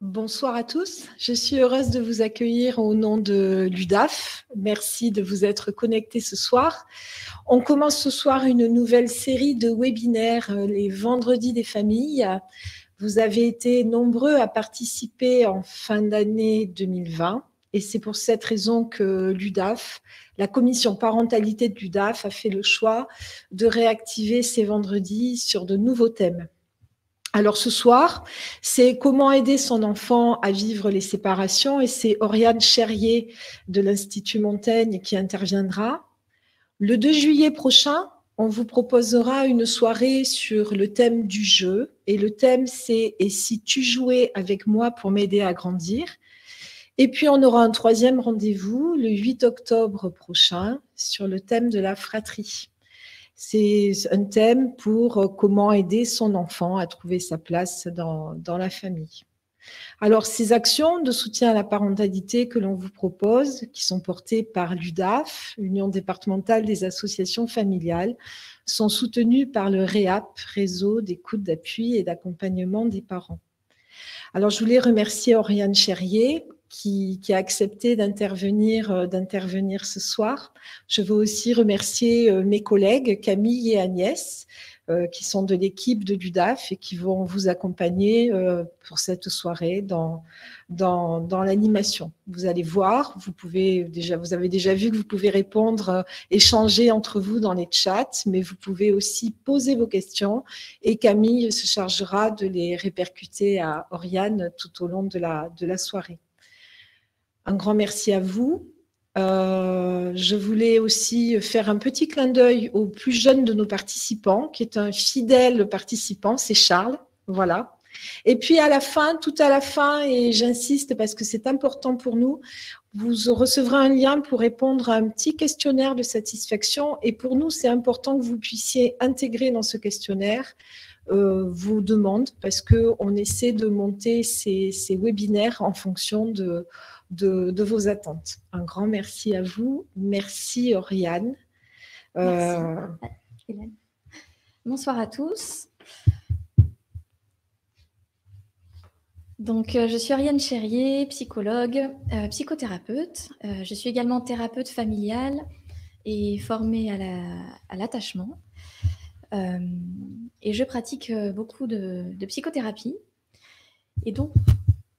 Bonsoir à tous, je suis heureuse de vous accueillir au nom de l'UDAF. Merci de vous être connectés ce soir. On commence ce soir une nouvelle série de webinaires, les vendredis des familles. Vous avez été nombreux à participer en fin d'année 2020 et c'est pour cette raison que l'UDAF, la commission parentalité de l'UDAF, a fait le choix de réactiver ces vendredis sur de nouveaux thèmes. Alors ce soir, c'est comment aider son enfant à vivre les séparations et c'est Oriane Cherrier de l'Institut Montaigne qui interviendra. Le 2 juillet prochain, on vous proposera une soirée sur le thème du jeu et le thème c'est « Et si tu jouais avec moi pour m'aider à grandir ?» Et puis on aura un troisième rendez-vous le 8 octobre prochain sur le thème de la fratrie. C'est un thème pour comment aider son enfant à trouver sa place dans la famille. Alors, ces actions de soutien à la parentalité que l'on vous propose, qui sont portées par l'UDAF, l'Union départementale des associations familiales, sont soutenues par le REAP, Réseau d'écoute, d'appui et d'accompagnement des parents. Alors, je voulais remercier Oriane Cherrier, qui a accepté d'intervenir ce soir. Je veux aussi remercier mes collègues Camille et Agnès, qui sont de l'équipe de l'UDAF et qui vont vous accompagner pour cette soirée dans l'animation. Vous allez voir, vous avez déjà vu que vous pouvez répondre, échanger entre vous dans les chats, mais vous pouvez aussi poser vos questions et Camille se chargera de les répercuter à Oriane tout au long de la soirée. Un grand merci à vous. Je voulais aussi faire un petit clin d'œil au plus jeune de nos participants, qui est un fidèle participant, c'est Charles. Voilà. Et puis à la fin, tout à la fin, et j'insiste parce que c'est important pour nous, vous recevrez un lien pour répondre à un petit questionnaire de satisfaction. Et pour nous, c'est important que vous puissiez intégrer dans ce questionnaire vos demandes, parce qu'on essaie de monter ces webinaires en fonction de vos attentes. Un grand merci à vous. Merci Oriane. Merci, Hélène. Bonsoir à tous. Donc, je suis Oriane Cherrier, psychologue, psychothérapeute. Je suis également thérapeute familiale et formée à l'attachement. Et je pratique beaucoup de psychothérapie. Et donc,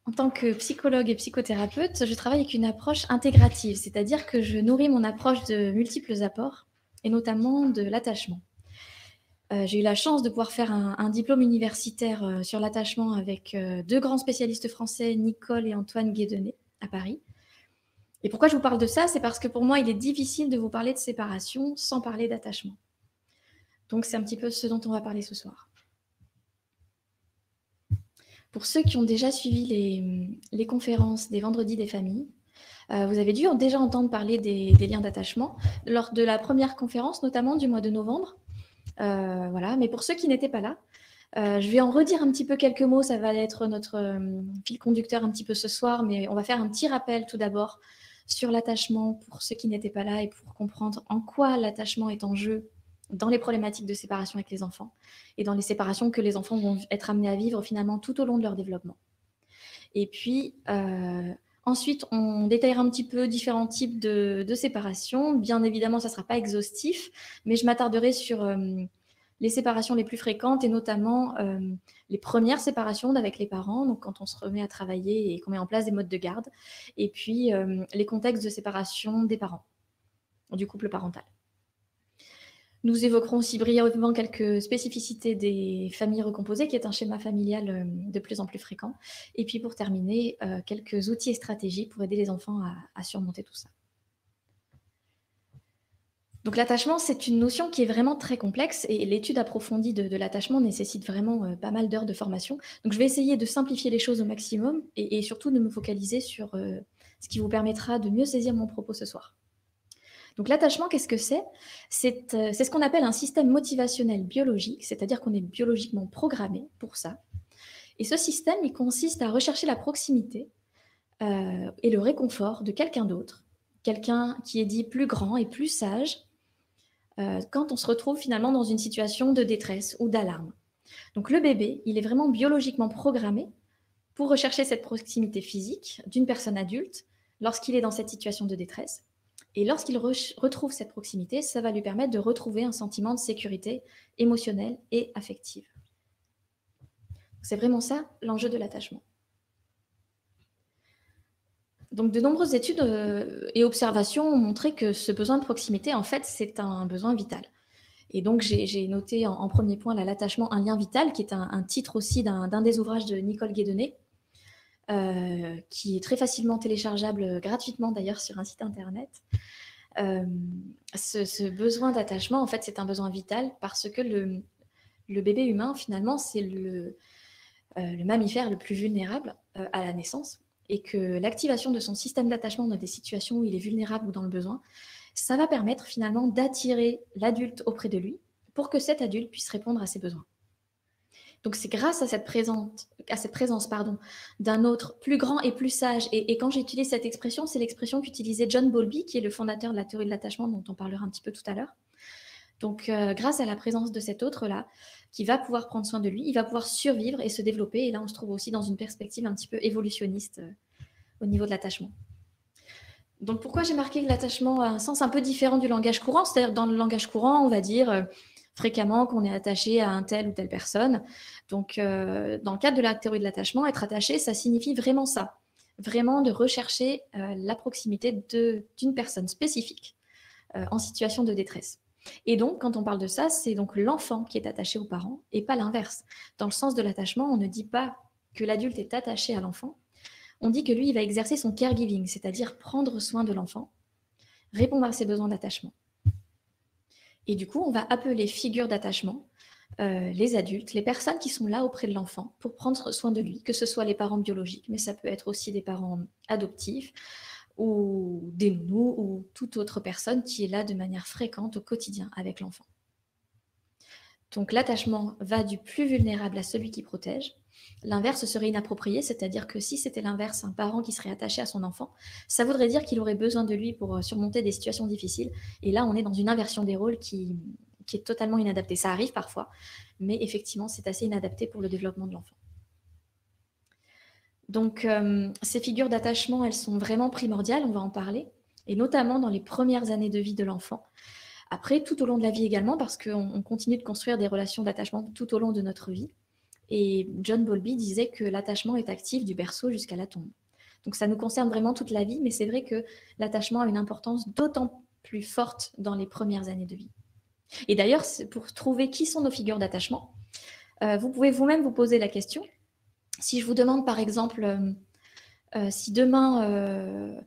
en tant que psychologue et psychothérapeute, je travaille avec une approche intégrative, c'est-à-dire que je nourris mon approche de multiples apports, et notamment de l'attachement. J'ai eu la chance de pouvoir faire un diplôme universitaire sur l'attachement avec deux grands spécialistes français, Nicole et Antoine Guédenet, à Paris. Et pourquoi je vous parle de ça? C'est parce que pour moi, il est difficile de vous parler de séparation sans parler d'attachement. Donc, c'est un petit peu ce dont on va parler ce soir. Pour ceux qui ont déjà suivi les conférences des vendredis des familles, vous avez dû déjà entendre parler des liens d'attachement lors de la première conférence, notamment du mois de novembre. Voilà. Mais pour ceux qui n'étaient pas là, je vais en redire un petit peu quelques mots. Ça va être notre fil conducteur un petit peu ce soir, mais on va faire un petit rappel tout d'abord sur l'attachement pour ceux qui n'étaient pas là et pour comprendre en quoi l'attachement est en jeu dans les problématiques de séparation avec les enfants et dans les séparations que les enfants vont être amenés à vivre finalement tout au long de leur développement. Et puis, ensuite, on détaillera un petit peu différents types de séparation. Bien évidemment, ça ne sera pas exhaustif, mais je m'attarderai sur les séparations les plus fréquentes et notamment les premières séparations avec les parents, donc quand on se remet à travailler et qu'on met en place des modes de garde, et puis les contextes de séparation des parents, du couple parental. Nous évoquerons aussi brièvement quelques spécificités des familles recomposées, qui est un schéma familial de plus en plus fréquent. Et puis pour terminer, quelques outils et stratégies pour aider les enfants à surmonter tout ça. Donc l'attachement, c'est une notion qui est vraiment très complexe et l'étude approfondie de l'attachement nécessite vraiment pas mal d'heures de formation. Donc je vais essayer de simplifier les choses au maximum et surtout de me focaliser sur ce qui vous permettra de mieux saisir mon propos ce soir. Donc l'attachement, qu'est-ce que c'est? C'est ce qu'on appelle un système motivationnel biologique, c'est-à-dire qu'on est biologiquement programmé pour ça. Et ce système, il consiste à rechercher la proximité et le réconfort de quelqu'un d'autre, quelqu'un qui est dit plus grand et plus sage, quand on se retrouve finalement dans une situation de détresse ou d'alarme. Donc le bébé, il est vraiment biologiquement programmé pour rechercher cette proximité physique d'une personne adulte lorsqu'il est dans cette situation de détresse. Et lorsqu'il retrouve cette proximité, ça va lui permettre de retrouver un sentiment de sécurité émotionnelle et affective. C'est vraiment ça l'enjeu de l'attachement. Donc, de nombreuses études et observations ont montré que ce besoin de proximité, en fait, c'est un besoin vital. Et donc, j'ai noté en premier point là, l'attachement, un lien vital, qui est un titre aussi d'un des ouvrages de Nicole Guédonné, qui est très facilement téléchargeable gratuitement d'ailleurs sur un site internet. Ce besoin d'attachement, en fait, c'est un besoin vital parce que le bébé humain, finalement, c'est le mammifère le plus vulnérable à la naissance, et que l'activation de son système d'attachement dans des situations où il est vulnérable ou dans le besoin, ça va permettre finalement d'attirer l'adulte auprès de lui pour que cet adulte puisse répondre à ses besoins. Donc c'est grâce à cette présence d'un autre plus grand et plus sage, et quand j'utilise cette expression, c'est l'expression qu'utilisait John Bowlby, qui est le fondateur de la théorie de l'attachement dont on parlera un petit peu tout à l'heure. Donc grâce à la présence de cet autre-là, qui va pouvoir prendre soin de lui, il va pouvoir survivre et se développer. Et là, on se trouve aussi dans une perspective un petit peu évolutionniste au niveau de l'attachement. Donc, pourquoi j'ai marqué que l'attachement a un sens un peu différent du langage courant? C'est-à-dire, dans le langage courant, on va dire fréquemment qu'on est attaché à un tel ou telle personne. Donc, dans le cadre de la théorie de l'attachement, être attaché, ça signifie vraiment ça. Vraiment de rechercher la proximité d'une personne spécifique en situation de détresse. Et donc, quand on parle de ça, c'est donc l'enfant qui est attaché aux parents et pas l'inverse. Dans le sens de l'attachement, on ne dit pas que l'adulte est attaché à l'enfant, on dit que lui, il va exercer son caregiving, c'est-à-dire prendre soin de l'enfant, répondre à ses besoins d'attachement. Et du coup, on va appeler figure d'attachement les adultes, les personnes qui sont là auprès de l'enfant pour prendre soin de lui, que ce soit les parents biologiques, mais ça peut être aussi des parents adoptifs, ou des nounous, ou toute autre personne qui est là de manière fréquente au quotidien avec l'enfant. Donc l'attachement va du plus vulnérable à celui qui protège. L'inverse serait inapproprié, c'est-à-dire que si c'était l'inverse, un parent qui serait attaché à son enfant, ça voudrait dire qu'il aurait besoin de lui pour surmonter des situations difficiles. Et là, on est dans une inversion des rôles qui est totalement inadaptée. Ça arrive parfois, mais effectivement, c'est assez inadapté pour le développement de l'enfant. Donc, ces figures d'attachement, elles sont vraiment primordiales, on va en parler, et notamment dans les premières années de vie de l'enfant. Après, tout au long de la vie également, parce qu'on continue de construire des relations d'attachement tout au long de notre vie. Et John Bowlby disait que l'attachement est actif du berceau jusqu'à la tombe. Donc, ça nous concerne vraiment toute la vie, mais c'est vrai que l'attachement a une importance d'autant plus forte dans les premières années de vie. Et d'ailleurs, pour trouver qui sont nos figures d'attachement, vous pouvez vous-même vous poser la question. Si je vous demande, par exemple, si demain,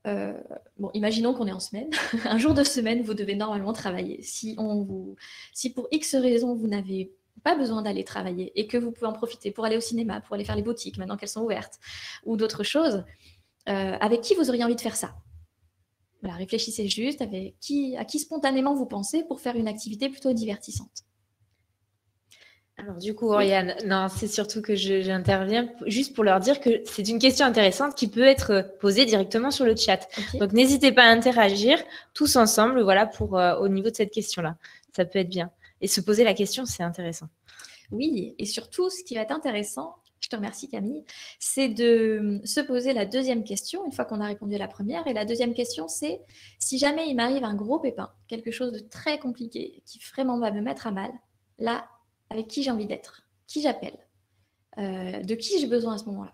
bon, imaginons qu'on est en semaine, un jour de semaine, vous devez normalement travailler. Si pour X raisons, vous n'avez pas besoin d'aller travailler et que vous pouvez en profiter pour aller au cinéma, pour aller faire les boutiques maintenant qu'elles sont ouvertes, ou d'autres choses, avec qui vous auriez envie de faire ça? Voilà, réfléchissez juste à qui spontanément vous pensez pour faire une activité plutôt divertissante. Alors du coup, Oriane, non, c'est surtout que j'interviens juste pour leur dire que c'est une question intéressante qui peut être posée directement sur le chat. Okay. Donc n'hésitez pas à interagir tous ensemble, voilà, pour au niveau de cette question-là. Ça peut être bien. Et se poser la question, c'est intéressant. Oui, et surtout, ce qui va être intéressant, je te remercie Camille, c'est de se poser la deuxième question, une fois qu'on a répondu à la première. Et la deuxième question, c'est si jamais il m'arrive un gros pépin, quelque chose de très compliqué, qui vraiment va me mettre à mal, là, avec qui j'ai envie d'être, qui j'appelle, de qui j'ai besoin à ce moment-là.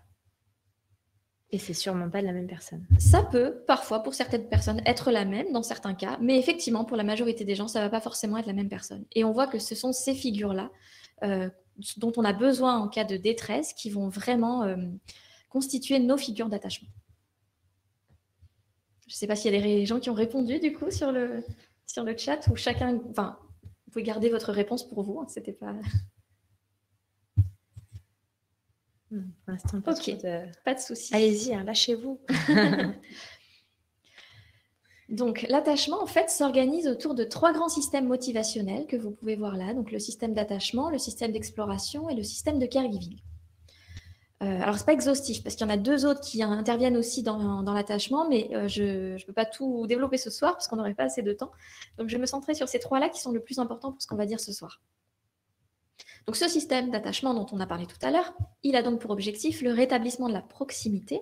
Et c'est sûrement pas de la même personne. Ça peut, parfois, pour certaines personnes, être la même dans certains cas, mais effectivement, pour la majorité des gens, ça ne va pas forcément être la même personne. Et on voit que ce sont ces figures-là dont on a besoin en cas de détresse qui vont vraiment constituer nos figures d'attachement. Je ne sais pas s'il y a des gens qui ont répondu, du coup, sur le chat, ou chacun... Enfin, vous pouvez garder votre réponse pour vous, hein, c'était pas... Pour l'instant, pas de souci. Allez-y, hein, lâchez-vous. Donc, l'attachement, en fait, s'organise autour de 3 grands systèmes motivationnels que vous pouvez voir là. Donc, le système d'attachement, le système d'exploration et le système de caregiving. Alors, ce n'est pas exhaustif, parce qu'il y en a 2 autres qui interviennent aussi dans l'attachement, mais je ne peux pas tout développer ce soir, parce qu'on n'aurait pas assez de temps. Donc, je vais me centrer sur ces 3-là qui sont le plus importants pour ce qu'on va dire ce soir. Donc ce système d'attachement dont on a parlé tout à l'heure, il a donc pour objectif le rétablissement de la proximité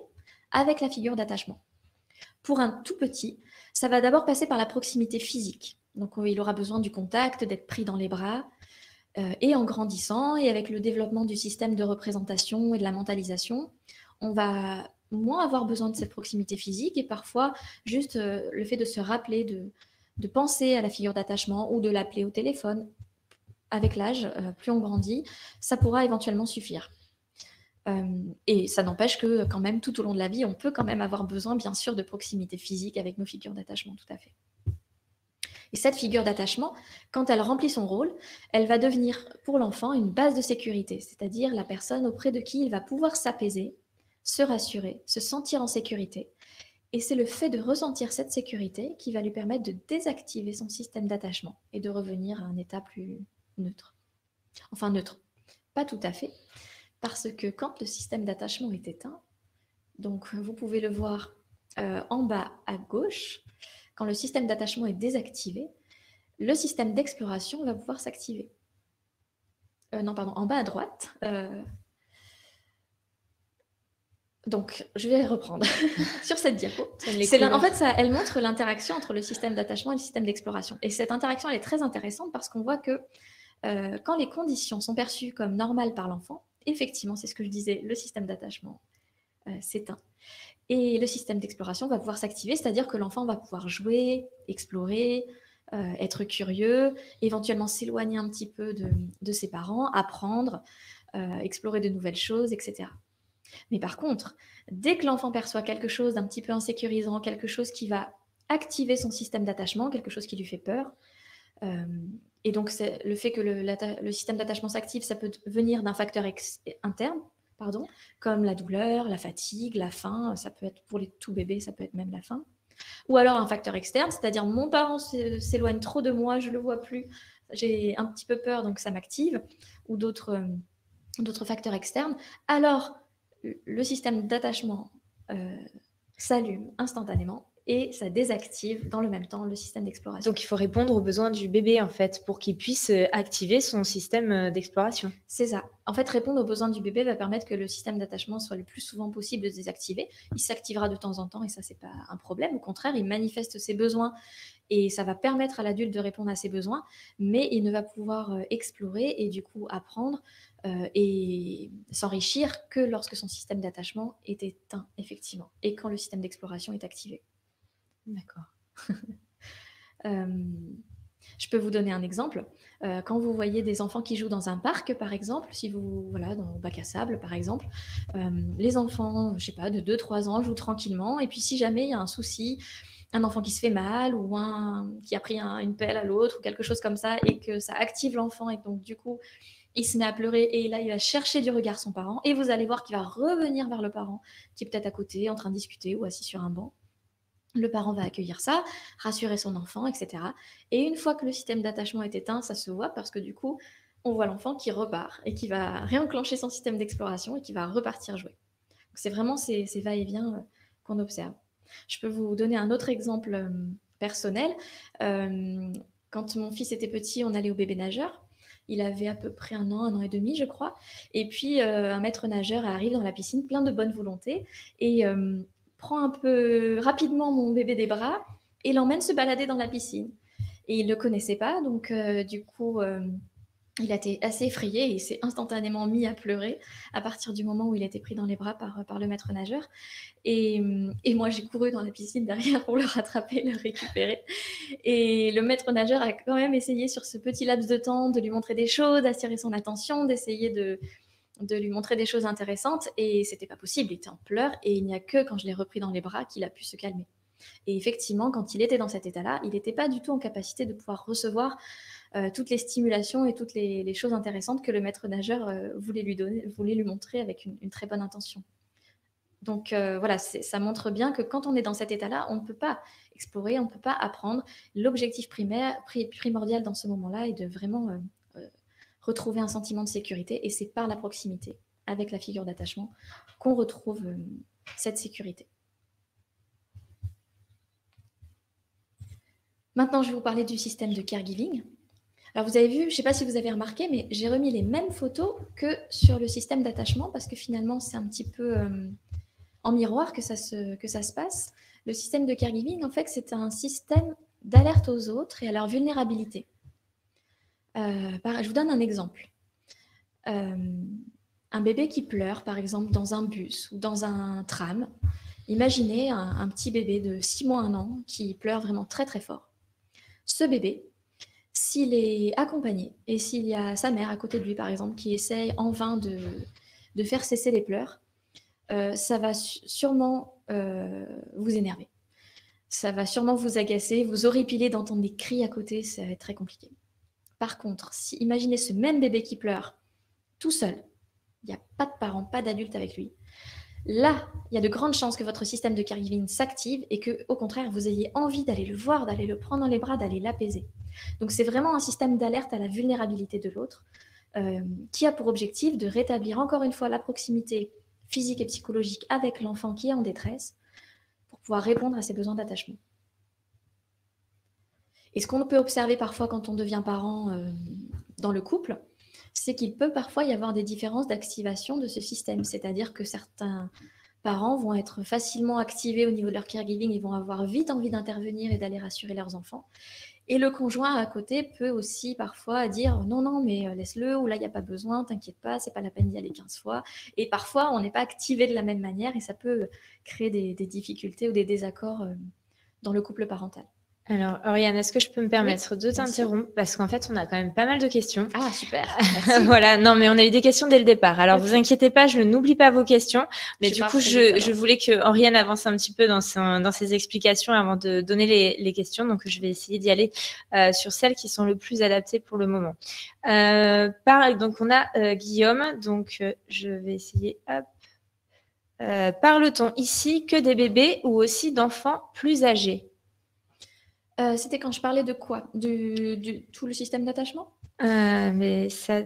avec la figure d'attachement. Pour un tout petit, ça va d'abord passer par la proximité physique. Donc il aura besoin du contact, d'être pris dans les bras. Et en grandissant et avec le développement du système de représentation et de la mentalisation, on va moins avoir besoin de cette proximité physique et parfois juste le fait de se rappeler, de penser à la figure d'attachement ou de l'appeler au téléphone. Avec l'âge, plus on grandit, ça pourra éventuellement suffire. Et ça n'empêche que quand même, tout au long de la vie, on peut quand même avoir besoin, bien sûr, de proximité physique avec nos figures d'attachement, tout à fait. Et cette figure d'attachement, quand elle remplit son rôle, elle va devenir pour l'enfant une base de sécurité, c'est-à-dire la personne auprès de qui il va pouvoir s'apaiser, se rassurer, se sentir en sécurité. Et c'est le fait de ressentir cette sécurité qui va lui permettre de désactiver son système d'attachement et de revenir à un état plus neutre. Enfin neutre, pas tout à fait, parce que quand le système d'attachement est éteint, donc vous pouvez le voir en bas à gauche, quand le système d'attachement est désactivé, le système d'exploration va pouvoir s'activer. Non, pardon, en bas à droite. Donc, je vais reprendre sur cette diapo. En fait, elle montre l'interaction entre le système d'attachement et le système d'exploration. Et cette interaction, elle est très intéressante parce qu'on voit que quand les conditions sont perçues comme normales par l'enfant, effectivement, c'est ce que je disais, le système d'attachement s'éteint. Et le système d'exploration va pouvoir s'activer, c'est-à-dire que l'enfant va pouvoir jouer, explorer, être curieux, éventuellement s'éloigner un petit peu de ses parents, apprendre, explorer de nouvelles choses, etc. Mais par contre, dès que l'enfant perçoit quelque chose d'un petit peu insécurisant, quelque chose qui va activer son système d'attachement, quelque chose qui lui fait peur, et donc le fait que le système d'attachement s'active, ça peut venir d'un facteur interne, comme la douleur, la fatigue, la faim, ça peut être pour les tout bébés, ça peut être même la faim. Ou alors un facteur externe, c'est-à-dire mon parent s'éloigne trop de moi, je ne le vois plus, j'ai un petit peu peur, donc ça m'active, ou d'autres facteurs externes. Alors, le système d'attachement s'allume instantanément et ça désactive dans le même temps le système d'exploration. Donc, il faut répondre aux besoins du bébé, en fait, pour qu'il puisse activer son système d'exploration. C'est ça. En fait, répondre aux besoins du bébé va permettre que le système d'attachement soit le plus souvent possible désactivé. Il s'activera de temps en temps et ça, c'est pas un problème. Au contraire, il manifeste ses besoins et ça va permettre à l'adulte de répondre à ses besoins, mais il ne va pouvoir explorer et du coup apprendre et s'enrichir que lorsque son système d'attachement est éteint, effectivement, et quand le système d'exploration est activé. D'accord. Je peux vous donner un exemple. Quand vous voyez des enfants qui jouent dans un parc, par exemple, dans le bac à sable, par exemple, les enfants, je sais pas, de 2-3 ans jouent tranquillement, et puis si jamais il y a un souci, un enfant qui se fait mal, ou qui a pris une pelle à l'autre, ou quelque chose comme ça, et que ça active l'enfant, et donc du coup, il se met à pleurer, et là, il va chercher du regard son parent, et vous allez voir qu'il va revenir vers le parent, qui est peut-être à côté, en train de discuter, ou assis sur un banc. Le parent va accueillir ça, rassurer son enfant, etc. Et une fois que le système d'attachement est éteint, ça se voit parce que du coup, on voit l'enfant qui repart et qui va réenclencher son système d'exploration et qui va repartir jouer. Donc c'est vraiment ces va-et-vient qu'on observe. Je peux vous donner un autre exemple personnel. Quand mon fils était petit, on allait au bébé nageur. Il avait à peu près 1 an et demi, je crois. Et puis, un maître nageur arrive dans la piscine, plein de bonne volonté. Et prend un peu rapidement mon bébé des bras et l'emmène se balader dans la piscine. Et il ne le connaissait pas, donc du coup, il a été assez effrayé et il s'est instantanément mis à pleurer à partir du moment où il a été pris dans les bras par le maître nageur. Et moi, j'ai couru dans la piscine derrière pour le rattraper, le récupérer. Et le maître nageur a quand même essayé sur ce petit laps de temps de lui montrer des choses, d'attirer son attention, d'essayer de lui montrer des choses intéressantes et c'était pas possible, il était en pleurs et il n'y a que quand je l'ai repris dans les bras qu'il a pu se calmer. Et effectivement, quand il était dans cet état-là, il n'était pas du tout en capacité de pouvoir recevoir toutes les stimulations et toutes les choses intéressantes que le maître nageur voulait lui montrer avec une très bonne intention. Donc voilà, ça montre bien que quand on est dans cet état-là, on ne peut pas explorer, on ne peut pas apprendre. L'objectif primordial dans ce moment-là est de vraiment retrouver un sentiment de sécurité et c'est par la proximité avec la figure d'attachement qu'on retrouve cette sécurité. Maintenant, je vais vous parler du système de caregiving. Alors, vous avez vu, je ne sais pas si vous avez remarqué, mais j'ai remis les mêmes photos que sur le système d'attachement parce que finalement, c'est un petit peu en miroir que ça se passe. Le système de caregiving, en fait, c'est un système d'alerte aux autres et à leur vulnérabilité. Je vous donne un exemple. Un bébé qui pleure, par exemple, dans un bus ou dans un tram. Imaginez un petit bébé de 6 mois, 1 an qui pleure vraiment très, très fort. Ce bébé, s'il est accompagné et s'il y a sa mère à côté de lui, par exemple, qui essaye en vain de faire cesser les pleurs, ça va sûrement vous énerver. Ça va sûrement vous agacer, vous horripiler d'entendre des cris à côté, ça va être très compliqué. Par contre, imaginez ce même bébé qui pleure tout seul, il n'y a pas de parents, pas d'adultes avec lui. Là, il y a de grandes chances que votre système de caregiving s'active et que, au contraire, vous ayez envie d'aller le voir, d'aller le prendre dans les bras, d'aller l'apaiser. Donc, c'est vraiment un système d'alerte à la vulnérabilité de l'autre qui a pour objectif de rétablir encore une fois la proximité physique et psychologique avec l'enfant qui est en détresse pour pouvoir répondre à ses besoins d'attachement. Et ce qu'on peut observer parfois quand on devient parent dans le couple, c'est qu'il peut parfois y avoir des différences d'activation de ce système. C'est-à-dire que certains parents vont être facilement activés au niveau de leur caregiving, ils vont avoir vite envie d'intervenir et d'aller rassurer leurs enfants. Et le conjoint à côté peut aussi parfois dire « non, mais laisse-le » ou « là, il n'y a pas besoin, t'inquiète pas, c'est pas la peine d'y aller 15 fois ». Et parfois, on n'est pas activé de la même manière et ça peut créer des difficultés ou des désaccords dans le couple parental. Alors, Oriane, est-ce que je peux me permettre de t'interrompre parce qu'en fait, on a quand même pas mal de questions. Ah, super. Voilà, non, mais on a eu des questions dès le départ. Alors, vous inquiétez pas, je n'oublie pas vos questions. Mais du coup, je voulais que Oriane avance un petit peu dans ses explications avant de donner les questions. Donc, je vais essayer d'y aller sur celles qui sont le plus adaptées pour le moment. Donc, on a Guillaume. Donc, je vais essayer. Hop. Parle-t-on ici que des bébés ou aussi d'enfants plus âgés? C'était quand je parlais de quoi? Tout le système d'attachement? Mais ça...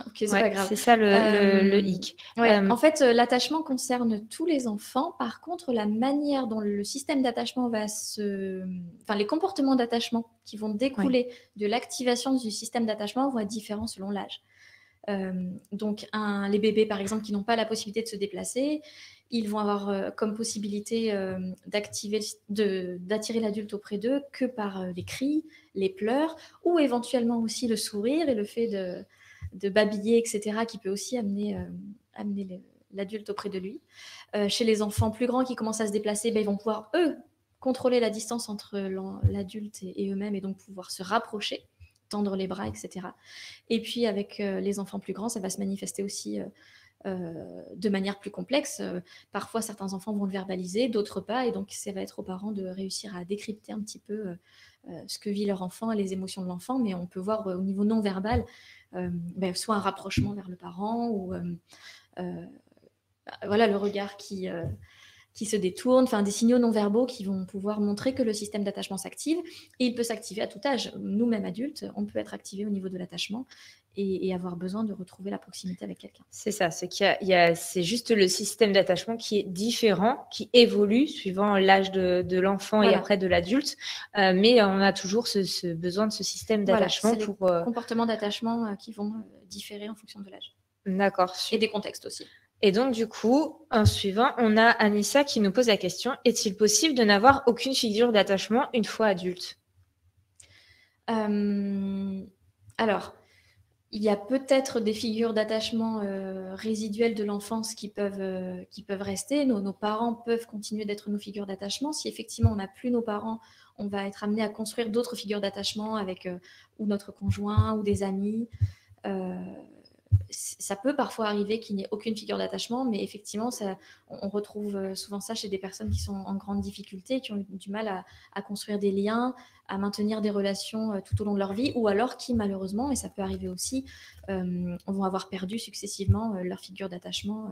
Ok, c'est pas grave. C'est ça le hic. Ouais. En fait, l'attachement concerne tous les enfants. Par contre, la manière dont le système d'attachement les comportements d'attachement qui vont découler de l'activation du système d'attachement vont être différents selon l'âge. Donc, les bébés, par exemple, qui n'ont pas la possibilité de se déplacer, ils vont avoir comme possibilité d'attirer l'adulte auprès d'eux que par les cris, les pleurs, ou éventuellement aussi le sourire et le fait de babiller, etc., qui peut aussi amener l'adulte auprès de lui. Chez les enfants plus grands qui commencent à se déplacer, ils vont pouvoir, eux, contrôler la distance entre l'adulte et eux-mêmes et donc pouvoir se rapprocher, tendre les bras, etc. Et puis, avec les enfants plus grands, ça va se manifester aussi de manière plus complexe. Parfois, certains enfants vont le verbaliser, d'autres pas, et donc ça va être aux parents de réussir à décrypter un petit peu ce que vit leur enfant et les émotions de l'enfant, mais on peut voir au niveau non verbal soit un rapprochement vers le parent ou le regard qui se détournent, enfin des signaux non verbaux qui vont pouvoir montrer que le système d'attachement s'active, et il peut s'activer à tout âge. Nous-mêmes adultes, on peut être activés au niveau de l'attachement et avoir besoin de retrouver la proximité avec quelqu'un. C'est ça, c'est c'est juste le système d'attachement qui est différent, qui évolue suivant l'âge de l'enfant et après de l'adulte, mais on a toujours ce besoin de ce système d'attachement les comportements d'attachement qui vont différer en fonction de l'âge. D'accord. Et des contextes aussi. Et donc, du coup, en suivant, on a Anissa qui nous pose la question: est-il possible de n'avoir aucune figure d'attachement une fois adulte? Alors, il y a peut-être des figures d'attachement résiduelles de l'enfance qui peuvent rester. Nos parents peuvent continuer d'être nos figures d'attachement. Si effectivement on n'a plus nos parents, on va être amené à construire d'autres figures d'attachement avec ou notre conjoint ou des amis. Ça peut parfois arriver qu'il n'y ait aucune figure d'attachement, mais effectivement, on retrouve souvent ça chez des personnes qui sont en grande difficulté, qui ont du mal à construire des liens, à maintenir des relations tout au long de leur vie, ou alors qui, malheureusement, et ça peut arriver aussi, vont avoir perdu successivement leur figure d'attachement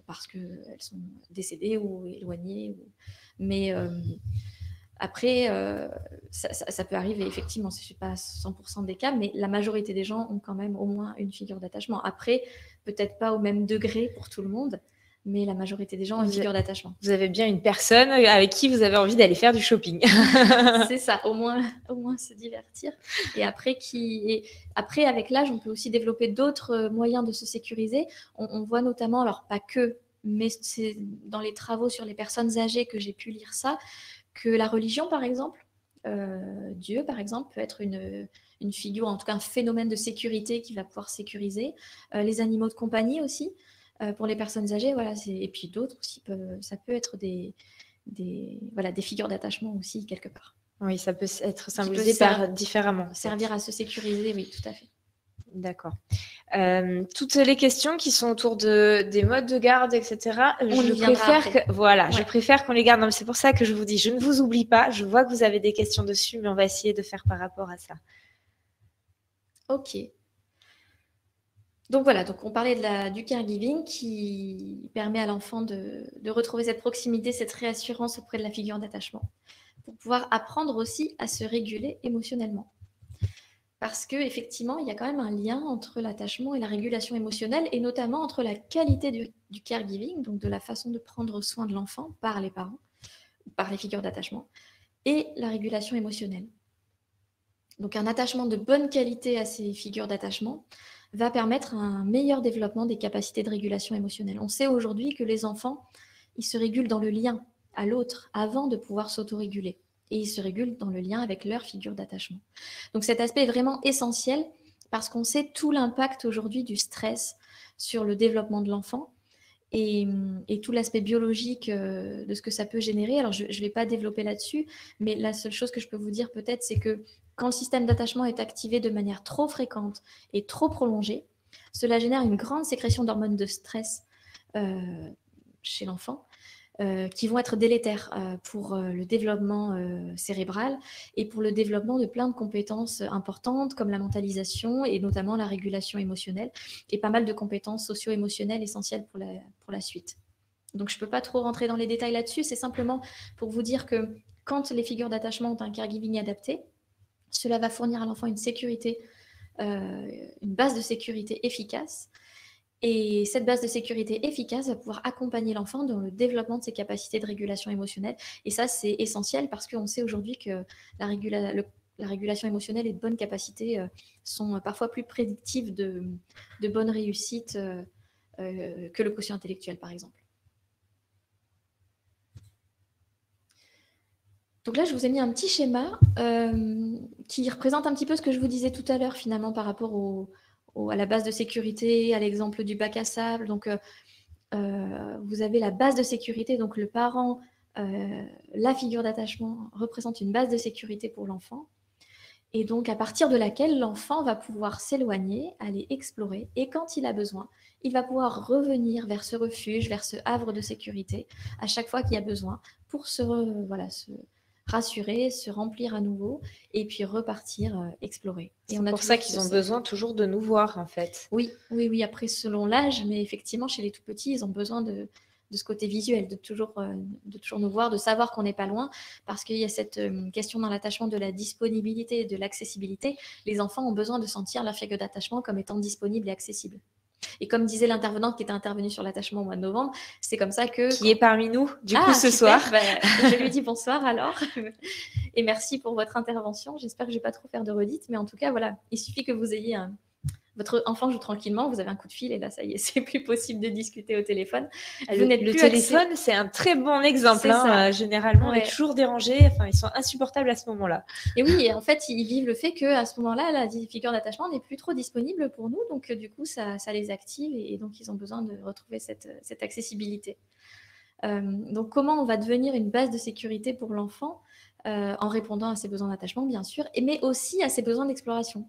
parce qu'elles sont décédées ou éloignées. Mais après, ça peut arriver, effectivement, ce n'est pas 100% des cas, mais la majorité des gens ont quand même au moins une figure d'attachement. Après, peut-être pas au même degré pour tout le monde, mais la majorité des gens ont une figure d'attachement. Vous avez bien une personne avec qui vous avez envie d'aller faire du shopping. C'est ça, au moins se divertir. Et après, avec l'âge, on peut aussi développer d'autres moyens de se sécuriser. On voit notamment, alors pas que, mais c'est dans les travaux sur les personnes âgées que j'ai pu lire ça, que la religion, par exemple, Dieu, par exemple, peut être une figure, en tout cas un phénomène de sécurité qui va pouvoir sécuriser. Les animaux de compagnie aussi, pour les personnes âgées, voilà, et puis d'autres aussi, ça peut être des figures d'attachement aussi, quelque part. Oui, ça peut être symbolisé différemment. Servir à se sécuriser, oui, tout à fait. D'accord. Toutes les questions qui sont autour des modes de garde, etc., je préfère qu'on les garde. Non, c'est pour ça que je vous dis, je ne vous oublie pas. Je vois que vous avez des questions dessus, mais on va essayer de faire par rapport à ça. Ok. Donc voilà, on parlait du caregiving qui permet à l'enfant de retrouver cette proximité, cette réassurance auprès de la figure d'attachement, pour pouvoir apprendre aussi à se réguler émotionnellement. Parce qu'effectivement, il y a quand même un lien entre l'attachement et la régulation émotionnelle, et notamment entre la qualité du caregiving, donc de la façon de prendre soin de l'enfant par les parents, par les figures d'attachement, et la régulation émotionnelle. Donc un attachement de bonne qualité à ces figures d'attachement va permettre un meilleur développement des capacités de régulation émotionnelle. On sait aujourd'hui que les enfants, ils se régulent dans le lien à l'autre avant de pouvoir s'autoréguler. Et ils se régulent dans le lien avec leur figure d'attachement. Donc cet aspect est vraiment essentiel parce qu'on sait tout l'impact aujourd'hui du stress sur le développement de l'enfant et tout l'aspect biologique de ce que ça peut générer. Alors je ne vais pas développer là-dessus, mais la seule chose que je peux vous dire peut-être, c'est que quand le système d'attachement est activé de manière trop fréquente et trop prolongée, cela génère une grande sécrétion d'hormones de stress chez l'enfant, qui vont être délétères pour le développement cérébral et pour le développement de plein de compétences importantes comme la mentalisation et notamment la régulation émotionnelle et pas mal de compétences socio-émotionnelles essentielles pour la suite. Donc je ne peux pas trop rentrer dans les détails là-dessus, c'est simplement pour vous dire que quand les figures d'attachement ont un caregiving adapté, cela va fournir à l'enfant une sécurité, une base de sécurité efficace. Et cette base de sécurité efficace va pouvoir accompagner l'enfant dans le développement de ses capacités de régulation émotionnelle. Et ça, c'est essentiel parce qu'on sait aujourd'hui que la régulation émotionnelle et de bonnes capacités sont parfois plus prédictives de bonnes réussites que le quotient intellectuel, par exemple. Donc là, je vous ai mis un petit schéma qui représente un petit peu ce que je vous disais tout à l'heure, finalement, par rapport à la base de sécurité, à l'exemple du bac à sable. Donc, vous avez la base de sécurité. Donc, le parent, la figure d'attachement représente une base de sécurité pour l'enfant. Et donc, à partir de laquelle l'enfant va pouvoir s'éloigner, aller explorer. Et quand il a besoin, il va pouvoir revenir vers ce refuge, vers ce havre de sécurité, à chaque fois qu'il y a besoin, pour se rassurer, se remplir à nouveau et puis repartir explorer. C'est pour ça qu'ils ont besoin toujours de nous voir, en fait. Oui. Après, selon l'âge, mais effectivement, chez les tout-petits, ils ont besoin de ce côté visuel, de toujours nous voir, de savoir qu'on n'est pas loin, parce qu'il y a cette question dans l'attachement de la disponibilité et de l'accessibilité. Les enfants ont besoin de sentir leur figure d'attachement comme étant disponible et accessible. Et comme disait l'intervenante qui était intervenue sur l'attachement au mois de novembre, c'est comme ça que... Qui est parmi nous, du coup, ce soir. Je lui dis bonsoir alors. Et merci pour votre intervention. J'espère que je ne vais pas trop faire de redites, mais en tout cas, voilà, il suffit que vous ayez votre enfant joue tranquillement, vous avez un coup de fil et là, ça y est, c'est plus possible de discuter au téléphone. Le téléphone, c'est un très bon exemple. Généralement, on est toujours dérangé. Enfin, ils sont insupportables à ce moment-là. Et oui, et en fait, ils vivent le fait qu'à ce moment-là, la figure d'attachement n'est plus trop disponible pour nous. Donc, du coup, ça les active et donc, ils ont besoin de retrouver cette accessibilité. Donc, comment on va devenir une base de sécurité pour l'enfant en répondant à ses besoins d'attachement, bien sûr, mais aussi à ses besoins d'exploration.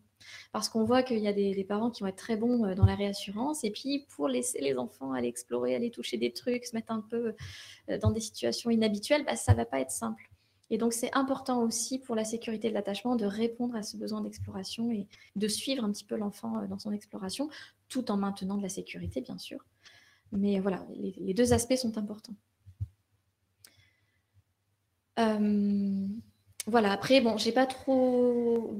Parce qu'on voit qu'il y a des parents qui vont être très bons dans la réassurance, et puis pour laisser les enfants aller explorer, aller toucher des trucs, se mettre un peu dans des situations inhabituelles, ça ne va pas être simple. Et donc, c'est important aussi pour la sécurité de l'attachement de répondre à ce besoin d'exploration et de suivre un petit peu l'enfant dans son exploration, tout en maintenant de la sécurité, bien sûr. Mais voilà, les deux aspects sont importants. Voilà, après, j'ai pas trop...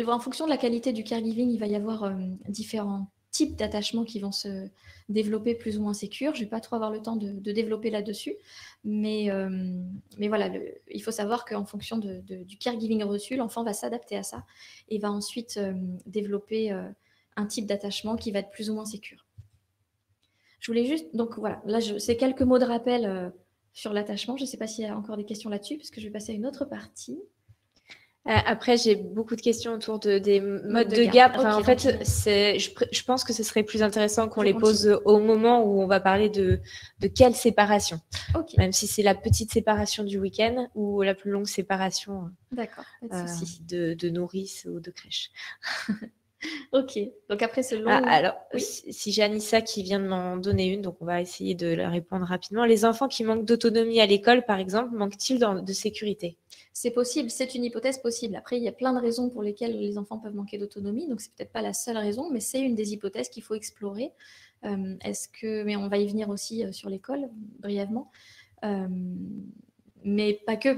En fonction de la qualité du caregiving, il va y avoir différents types d'attachements qui vont se développer plus ou moins sécures. Je ne vais pas trop avoir le temps de développer là-dessus, mais voilà, il faut savoir qu'en fonction du caregiving reçu, l'enfant va s'adapter à ça et va ensuite développer un type d'attachement qui va être plus ou moins sécure. Je voulais juste, donc voilà, là c'est quelques mots de rappel sur l'attachement. Je ne sais pas s'il y a encore des questions là-dessus, parce que je vais passer à une autre partie. Après, j'ai beaucoup de questions autour des modes de garde. Enfin, okay, en fait, je pense que ce serait plus intéressant qu'on les pose au moment où on va parler de quelle séparation. Okay. Même si c'est la petite séparation du week-end ou la plus longue séparation de nourrice ou de crèche. Ok, donc après ce long... alors, oui. Si j'ai Anissa qui vient de m'en donner une, donc on va essayer de la répondre rapidement. Les enfants qui manquent d'autonomie à l'école, par exemple, manquent-ils de sécurité? C'est possible, c'est une hypothèse possible. Après, il y a plein de raisons pour lesquelles les enfants peuvent manquer d'autonomie, donc c'est peut-être pas la seule raison, mais c'est une des hypothèses qu'il faut explorer. Mais on va y venir aussi sur l'école, brièvement. Mais pas que.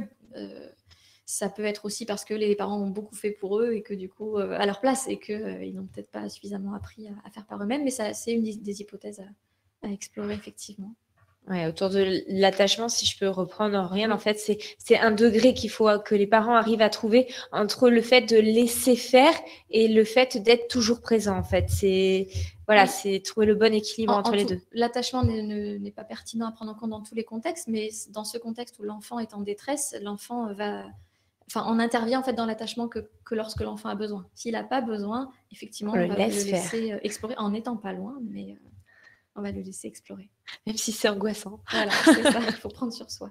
Ça peut être aussi parce que les parents ont beaucoup fait pour eux et que du coup, à leur place, et qu'ils n'ont peut-être pas suffisamment appris à faire par eux-mêmes, mais c'est une des hypothèses à explorer, effectivement. Ouais, autour de l'attachement, si je peux reprendre rien, en fait, c'est un degré qu'il faut que les parents arrivent à trouver entre le fait de laisser faire et le fait d'être toujours présent, en fait. C'est trouver le bon équilibre entre les deux. L'attachement n'est pas pertinent à prendre en compte dans tous les contextes, mais dans ce contexte où l'enfant est en détresse, l'enfant on intervient en fait dans l'attachement que lorsque l'enfant a besoin. S'il n'a pas besoin, effectivement, on va le laisser explorer en n'étant pas loin, mais on va le laisser explorer. Même si c'est angoissant. Voilà, c'est ça, il faut prendre sur soi.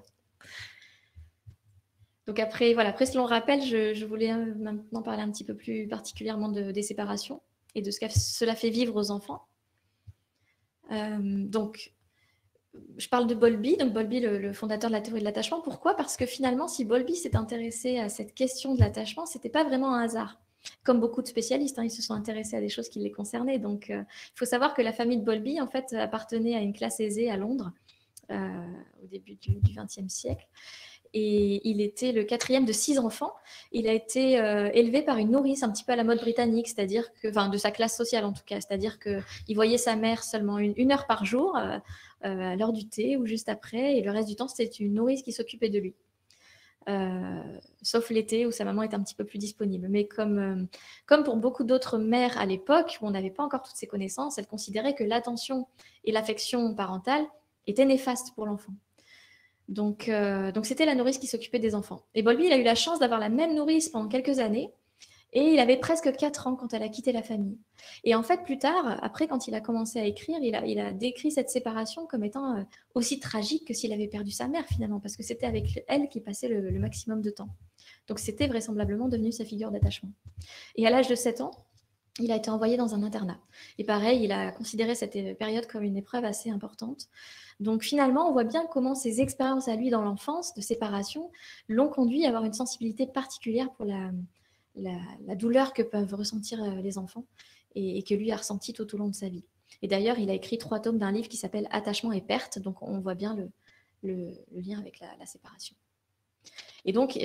Donc après ce long rappel, je voulais maintenant parler un petit peu plus particulièrement des séparations et de ce que cela fait vivre aux enfants. Donc, je parle de Bowlby, donc Bowlby, le fondateur de la théorie de l'attachement. Pourquoi ? Parce que finalement, si Bowlby s'est intéressé à cette question de l'attachement, ce n'était pas vraiment un hasard. Comme beaucoup de spécialistes, ils se sont intéressés à des choses qui les concernaient. Donc, il faut savoir que la famille de Bowlby, en fait, appartenait à une classe aisée à Londres au début du XXe siècle. Et il était le quatrième de 6 enfants. Il a été élevé par une nourrice un petit peu à la mode britannique, c'est-à-dire de sa classe sociale en tout cas, c'est-à-dire qu'il voyait sa mère seulement une heure par jour, à l'heure du thé ou juste après, et le reste du temps, c'était une nourrice qui s'occupait de lui. Sauf l'été où sa maman était un petit peu plus disponible. Mais comme pour beaucoup d'autres mères à l'époque, où on n'avait pas encore toutes ces connaissances, elle considérait que l'attention et l'affection parentale étaient néfastes pour l'enfant. Donc c'était la nourrice qui s'occupait des enfants. Et Bowlby, il a eu la chance d'avoir la même nourrice pendant quelques années, et il avait presque 4 ans quand elle a quitté la famille. Et en fait, plus tard, après, quand il a commencé à écrire, il a décrit cette séparation comme étant aussi tragique que s'il avait perdu sa mère, finalement, parce que c'était avec elle qu'il passait le maximum de temps. Donc c'était vraisemblablement devenu sa figure d'attachement. Et à l'âge de 7 ans, il a été envoyé dans un internat. Et pareil, il a considéré cette période comme une épreuve assez importante. Donc finalement, on voit bien comment ces expériences à lui dans l'enfance de séparation l'ont conduit à avoir une sensibilité particulière pour la douleur que peuvent ressentir les enfants et que lui a ressenti tout au long de sa vie. Et d'ailleurs, il a écrit 3 tomes d'un livre qui s'appelle Attachement et perte, donc on voit bien le lien avec la séparation. Et donc,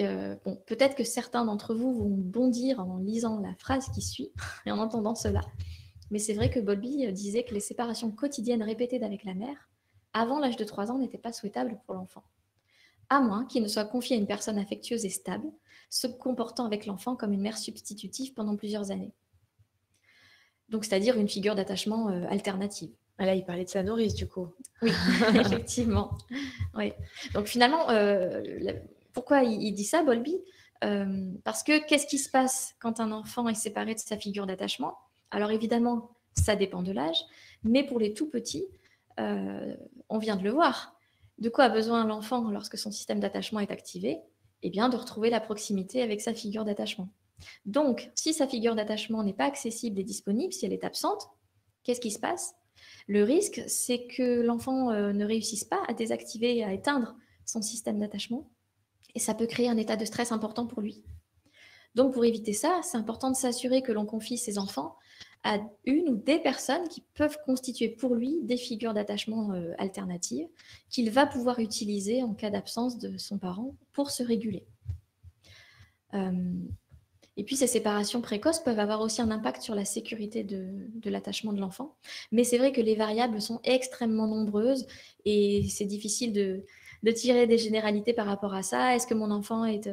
peut-être que certains d'entre vous vont bondir en lisant la phrase qui suit et en entendant cela. Mais c'est vrai que Bowlby disait que les séparations quotidiennes répétées avec la mère, avant l'âge de 3 ans, n'étaient pas souhaitables pour l'enfant, à moins qu'il ne soit confié à une personne affectueuse et stable, se comportant avec l'enfant comme une mère substitutive pendant plusieurs années. Donc, c'est-à-dire une figure d'attachement alternative. Ah là, il parlait de sa nourrice, du coup. Oui, effectivement. Oui. Donc, finalement, pourquoi il dit ça, Bowlby ? Parce que qu'est-ce qui se passe quand un enfant est séparé de sa figure d'attachement ? Alors, évidemment, ça dépend de l'âge, mais pour les tout petits, on vient de le voir. De quoi a besoin l'enfant lorsque son système d'attachement est activé ? Eh bien, de retrouver la proximité avec sa figure d'attachement. Donc, si sa figure d'attachement n'est pas accessible et disponible, si elle est absente, qu'est-ce qui se passe ? Le risque, c'est que l'enfant ne réussisse pas à désactiver et à éteindre son système d'attachement, et ça peut créer un état de stress important pour lui. Donc, pour éviter ça, c'est important de s'assurer que l'on confie ses enfants à une ou des personnes qui peuvent constituer pour lui des figures d'attachement alternatives qu'il va pouvoir utiliser en cas d'absence de son parent pour se réguler. Et puis, ces séparations précoces peuvent avoir aussi un impact sur la sécurité de l'attachement de l'enfant. Mais c'est vrai que les variables sont extrêmement nombreuses et c'est difficile de tirer des généralités par rapport à ça. Est-ce que mon enfant est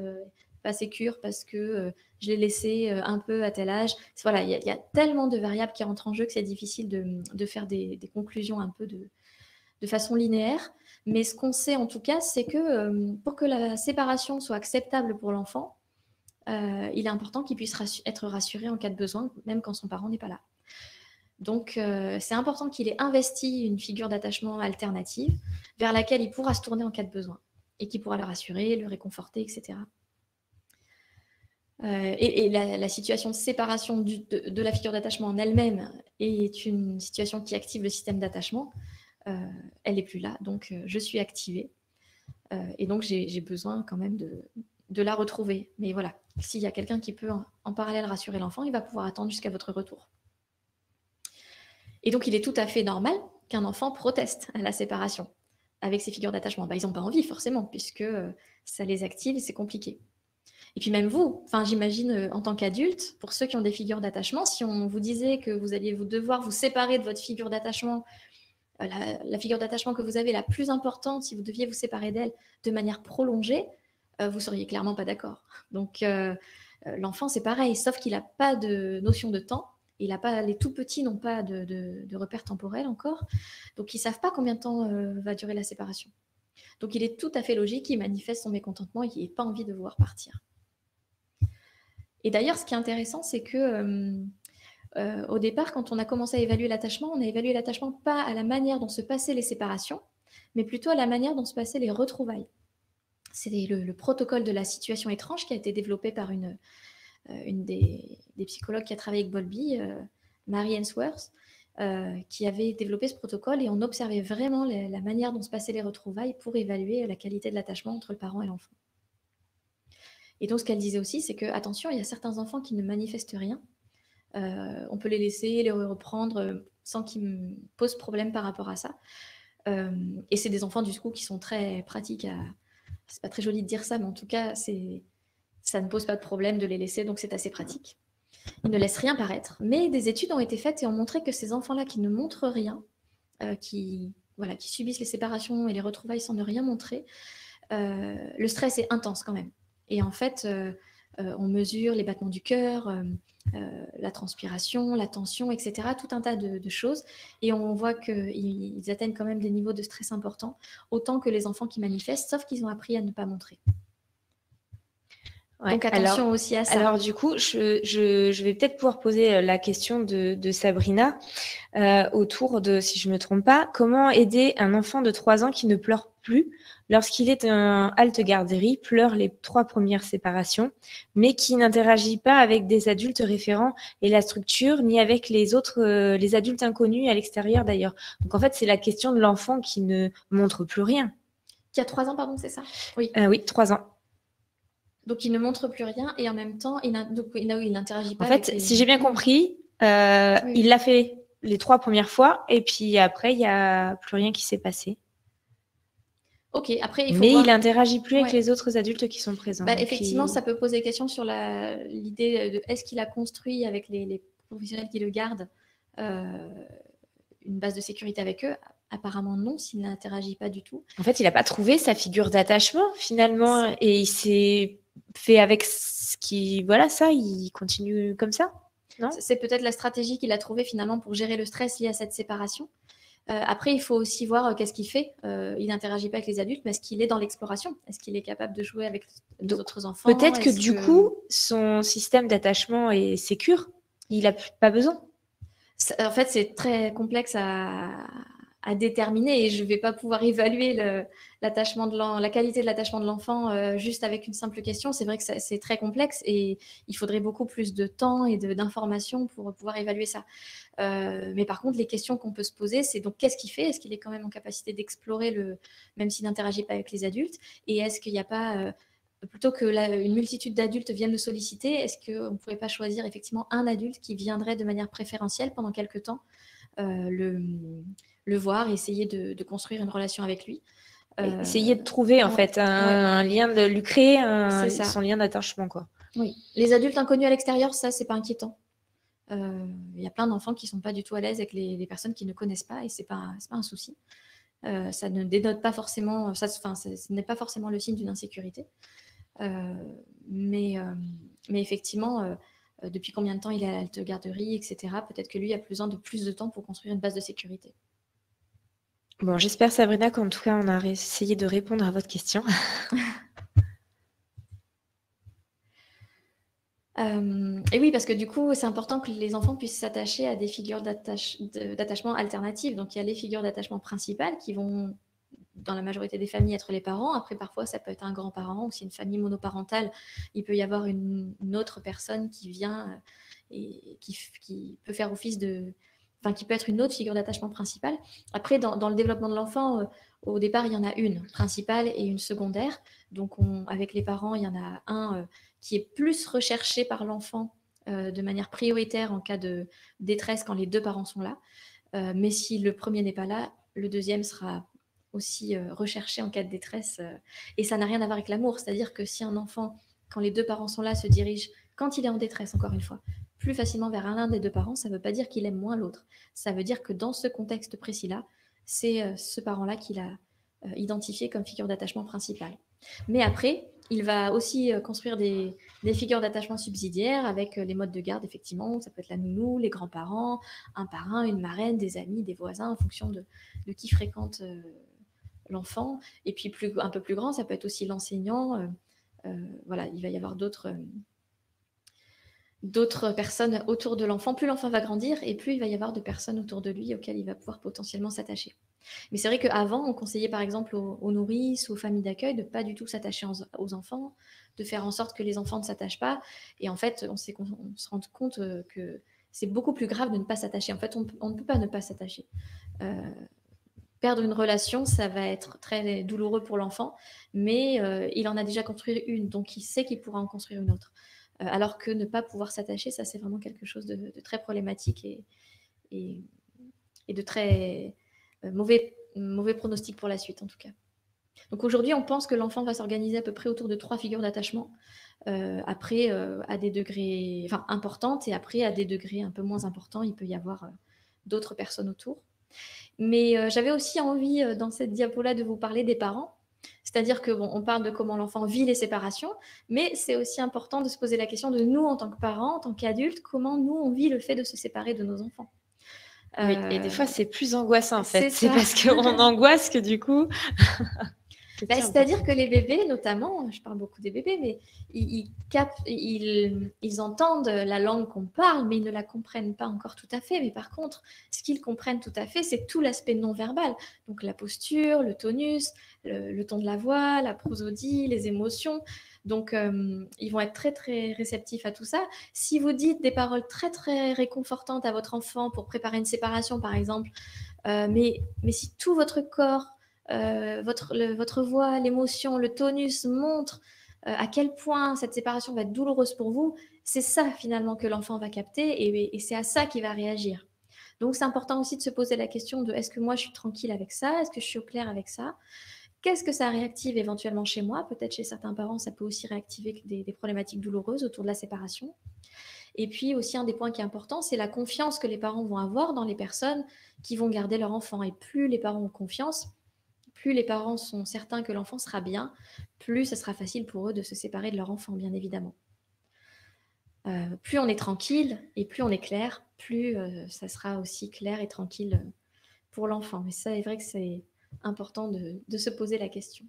pas sécure parce que je l'ai laissé un peu à tel âge? Voilà, il y a tellement de variables qui rentrent en jeu que c'est difficile de faire des conclusions un peu de façon linéaire. Mais ce qu'on sait en tout cas, c'est que pour que la séparation soit acceptable pour l'enfant, il est important qu'il puisse être rassuré en cas de besoin, même quand son parent n'est pas là. Donc, c'est important qu'il ait investi une figure d'attachement alternative vers laquelle il pourra se tourner en cas de besoin et qui pourra le rassurer, le réconforter, etc. Et la situation de séparation de la figure d'attachement en elle-même est une situation qui active le système d'attachement. Elle n'est plus là, donc je suis activée. Et donc, j'ai besoin quand même de la retrouver. Mais voilà, s'il y a quelqu'un qui peut en parallèle rassurer l'enfant, il va pouvoir attendre jusqu'à votre retour. Et donc, il est tout à fait normal qu'un enfant proteste à la séparation avec ses figures d'attachement. Ils n'ont pas envie, forcément, puisque ça les active et c'est compliqué. Et puis même vous, j'imagine en tant qu'adulte, pour ceux qui ont des figures d'attachement, si on vous disait que vous alliez devoir vous séparer de votre figure d'attachement, la figure d'attachement que vous avez la plus importante, si vous deviez vous séparer d'elle de manière prolongée, vous seriez clairement pas d'accord. Donc l'enfant, c'est pareil, sauf qu'il n'a pas de notion de temps. Les tout petits n'ont pas de repères temporels encore, donc ils ne savent pas combien de temps va durer la séparation. Donc il est tout à fait logique qu'il manifeste son mécontentement et qu'il n'ait pas envie de voir partir. Et d'ailleurs, ce qui est intéressant, c'est que au départ, quand on a commencé à évaluer l'attachement, on a évalué l'attachement pas à la manière dont se passaient les séparations, mais plutôt à la manière dont se passaient les retrouvailles. C'est le protocole de la situation étrange qui a été développé par une des psychologues qui a travaillé avec Bowlby, Mary Ainsworth, qui avait développé ce protocole et on observait vraiment la manière dont se passaient les retrouvailles pour évaluer la qualité de l'attachement entre le parent et l'enfant. Et donc, ce qu'elle disait aussi, c'est que, attention, il y a certains enfants qui ne manifestent rien. On peut les laisser, les reprendre sans qu'ils me posent problème par rapport à ça. Et c'est des enfants, du coup, qui sont très pratiques à... C'est pas très joli de dire ça, mais en tout cas, ça ne pose pas de problème de les laisser, donc c'est assez pratique. Ils ne laissent rien paraître. Mais des études ont été faites et ont montré que ces enfants-là qui ne montrent rien, qui subissent les séparations et les retrouvailles sans ne rien montrer, le stress est intense quand même. Et en fait, on mesure les battements du cœur, la transpiration, la tension, etc. Tout un tas de choses. Et on voit qu'ils atteignent quand même des niveaux de stress importants, autant que les enfants qui manifestent, sauf qu'ils ont appris à ne pas montrer. Ouais, donc attention aussi à ça. Alors du coup, je vais peut-être pouvoir poser la question de Sabrina autour de, si je ne me trompe pas, comment aider un enfant de 3 ans qui ne pleure plus lorsqu'il est en halte garderie, pleure les 3 premières séparations, mais qui n'interagit pas avec des adultes référents et la structure, ni avec les autres, les adultes inconnus à l'extérieur d'ailleurs. Donc en fait, c'est la question de l'enfant qui ne montre plus rien. Qui a 3 ans, pardon, c'est ça? Oui, 3 ans. Donc, il ne montre plus rien et en même temps, il n'interagit pas. En fait, si j'ai bien compris, oui. Il l'a fait les 3 premières fois et puis après, il n'y a plus rien qui s'est passé. Ok, après, mais il n'interagit plus avec les autres adultes qui sont présents. Effectivement, ça peut poser question sur l'idée de est-ce qu'il a construit avec les professionnels qui le gardent une base de sécurité avec eux. Apparemment non, s'il n'interagit pas du tout. En fait, il n'a pas trouvé sa figure d'attachement finalement et il s'est fait avec ce qui... Voilà, ça, il continue comme ça, non ? C'est peut-être la stratégie qu'il a trouvée finalement pour gérer le stress lié à cette séparation. Après, il faut aussi voir qu'est-ce qu'il fait. Il n'interagit pas avec les adultes, mais est-ce qu'il est dans l'exploration ? Est-ce qu'il est capable de jouer avec les autres enfants ? Peut-être que du coup, son système d'attachement est sécure. Il n'a pas besoin. En fait, c'est très complexe à déterminer et je ne vais pas pouvoir évaluer la qualité de l'attachement de l'enfant juste avec une simple question. C'est vrai que c'est très complexe et il faudrait beaucoup plus de temps et d'informations pour pouvoir évaluer ça. Mais par contre, les questions qu'on peut se poser, c'est donc qu'est-ce qu'il fait ? Est-ce qu'il est quand même en capacité d'explorer, même s'il n'interagit pas avec les adultes ? Et est-ce qu'il n'y a pas, plutôt que une multitude d'adultes viennent le solliciter, est-ce qu'on ne pourrait pas choisir effectivement un adulte qui viendrait de manière préférentielle pendant quelques temps le voir, essayer de construire une relation avec lui. Essayer de trouver en fait un lien, de lui créer son lien d'attachement, quoi. Oui, les adultes inconnus à l'extérieur, ça, c'est pas inquiétant. Il y a plein d'enfants qui sont pas du tout à l'aise avec les personnes qu'ils ne connaissent pas et c'est pas un souci. Ça ne dénote pas forcément, ce n'est pas forcément le signe d'une insécurité. Mais effectivement, depuis combien de temps il est à l'halte garderie, etc. Peut-être que lui a besoin de plus de temps pour construire une base de sécurité. Bon, j'espère, Sabrina, qu'en tout cas, on a essayé de répondre à votre question. Et oui, parce que du coup, c'est important que les enfants puissent s'attacher à des figures d'attachement alternatives. Donc, il y a les figures d'attachement principales qui vont, dans la majorité des familles, être les parents. Après, parfois, ça peut être un grand-parent ou si c'est une famille monoparentale, il peut y avoir une autre personne qui vient et qui peut faire office de... Enfin, qui peut être une autre figure d'attachement principale. Après, dans le développement de l'enfant, au départ, il y en a une principale et une secondaire. Donc, avec les parents, il y en a un qui est plus recherché par l'enfant de manière prioritaire en cas de détresse quand les deux parents sont là. Mais si le premier n'est pas là, le deuxième sera aussi recherché en cas de détresse. Et ça n'a rien à voir avec l'amour. C'est-à-dire que si un enfant, quand les deux parents sont là, se dirige, quand il est en détresse, encore une fois, plus facilement vers l'un des deux parents, ça ne veut pas dire qu'il aime moins l'autre. Ça veut dire que dans ce contexte précis-là, c'est ce parent-là qu'il a identifié comme figure d'attachement principale. Mais après, il va aussi construire des figures d'attachement subsidiaires avec les modes de garde, effectivement. Ça peut être la nounou, les grands-parents, un parrain, une marraine, des amis, des voisins, en fonction de qui fréquente l'enfant. Et puis, un peu plus grand, ça peut être aussi l'enseignant. Voilà, il va y avoir d'autres personnes autour de l'enfant. Plus l'enfant va grandir et plus il va y avoir de personnes autour de lui auxquelles il va pouvoir potentiellement s'attacher. Mais c'est vrai qu'avant, on conseillait par exemple aux nourrices, aux familles d'accueil de ne pas du tout s'attacher aux enfants, de faire en sorte que les enfants ne s'attachent pas. Et en fait, on se rend compte que c'est beaucoup plus grave de ne pas s'attacher. En fait, on ne peut pas ne pas s'attacher. Perdre une relation, ça va être très douloureux pour l'enfant, mais il en a déjà construit une, donc il sait qu'il pourra en construire une autre. Alors que ne pas pouvoir s'attacher, ça c'est vraiment quelque chose de très problématique et de très mauvais pronostic pour la suite en tout cas. Donc aujourd'hui, on pense que l'enfant va s'organiser à peu près autour de 3 figures d'attachement, après à des degrés importantes et après à des degrés un peu moins importants, il peut y avoir d'autres personnes autour. Mais j'avais aussi envie dans cette diapo-là de vous parler des parents. C'est-à-dire que on parle de comment l'enfant vit les séparations, mais c'est aussi important de se poser la question de nous en tant que parents, en tant qu'adultes, comment nous on vit le fait de se séparer de nos enfants. Oui, et des fois c'est plus angoissant en fait. C'est parce qu'on angoisse que du coup. C'est-à-dire que les bébés, notamment, je parle beaucoup des bébés, mais ils entendent la langue qu'on parle, mais ils ne la comprennent pas encore tout à fait. Mais par contre, ce qu'ils comprennent tout à fait, c'est tout l'aspect non-verbal. Donc la posture, le tonus, le ton de la voix, la prosodie, les émotions. Donc ils vont être très, très réceptifs à tout ça. Si vous dites des paroles très, très réconfortantes à votre enfant pour préparer une séparation, par exemple, mais si tout votre corps, votre voix, l'émotion, le tonus montre à quel point cette séparation va être douloureuse pour vous, c'est ça finalement que l'enfant va capter et c'est à ça qu'il va réagir. Donc c'est important aussi de se poser la question de est-ce que moi je suis tranquille avec ça? Est-ce que je suis au clair avec ça? Qu'est-ce que ça réactive éventuellement chez moi? Peut-être chez certains parents, ça peut aussi réactiver des problématiques douloureuses autour de la séparation. Et puis aussi un des points qui est important, c'est la confiance que les parents vont avoir dans les personnes qui vont garder leur enfant. Et plus les parents ont confiance, plus les parents sont certains que l'enfant sera bien, plus ce sera facile pour eux de se séparer de leur enfant, bien évidemment. Plus on est tranquille et plus on est clair, plus ça sera aussi clair et tranquille pour l'enfant. Mais ça, c'est vrai que c'est important de se poser la question.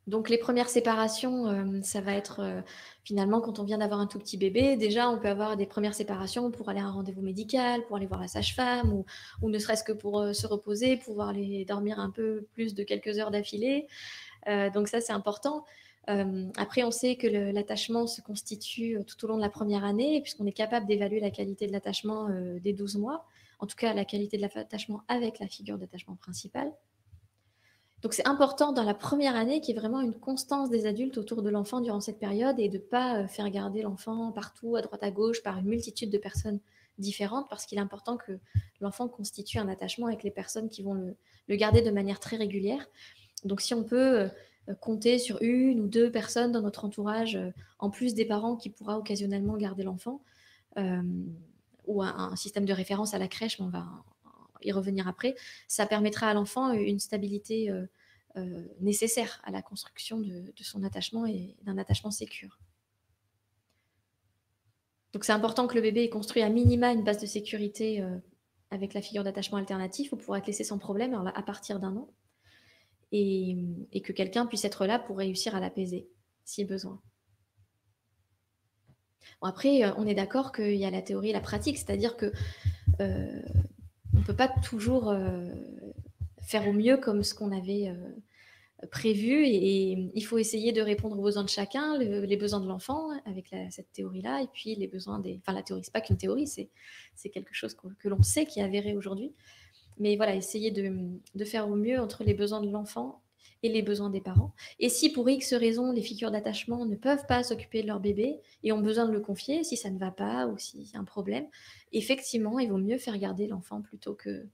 Donc les premières séparations, ça va être finalement quand on vient d'avoir un tout petit bébé, déjà on peut avoir des premières séparations pour aller à un rendez-vous médical, pour aller voir la sage-femme ou ne serait-ce que pour se reposer, pouvoir aller dormir un peu plus de quelques heures d'affilée. Donc ça c'est important. Après on sait que l'attachement se constitue tout au long de la première année puisqu'on est capable d'évaluer la qualité de l'attachement dès 12 mois, en tout cas la qualité de l'attachement avec la figure d'attachement principale. Donc, c'est important dans la première année qu'il y ait vraiment une constance des adultes autour de l'enfant durant cette période et de ne pas faire garder l'enfant partout, à droite, à gauche, par une multitude de personnes différentes, parce qu'il est important que l'enfant constitue un attachement avec les personnes qui vont le garder de manière très régulière. Donc, si on peut compter sur 1 ou 2 personnes dans notre entourage, en plus des parents qui pourra occasionnellement garder l'enfant, ou un système de référence à la crèche, mais on va y revenir après. Ça permettra à l'enfant une stabilité nécessaire à la construction de son attachement et d'un attachement sécure. Donc c'est important que le bébé ait construit à minima une base de sécurité avec la figure d'attachement alternatif pour pouvoir être laissé sans problème à partir d'1 an, et que quelqu'un puisse être là pour réussir à l'apaiser si besoin. Bon, après, on est d'accord qu'il y a la théorie et la pratique, c'est-à-dire que on ne peut pas toujours faire au mieux comme ce qu'on avait prévu, et il faut essayer de répondre aux besoins de chacun, les besoins de l'enfant avec cette théorie-là, et puis les besoins des... Enfin, la théorie, c'est pas qu'une théorie, c'est quelque chose que l'on sait, qui est avéré aujourd'hui. Mais voilà, essayer de faire au mieux entre les besoins de l'enfant et les besoins des parents. Et si pour X raisons, les figures d'attachement ne peuvent pas s'occuper de leur bébé et ont besoin de le confier, si ça ne va pas ou s'il y a un problème, effectivement, il vaut mieux faire garder l'enfant plutôt que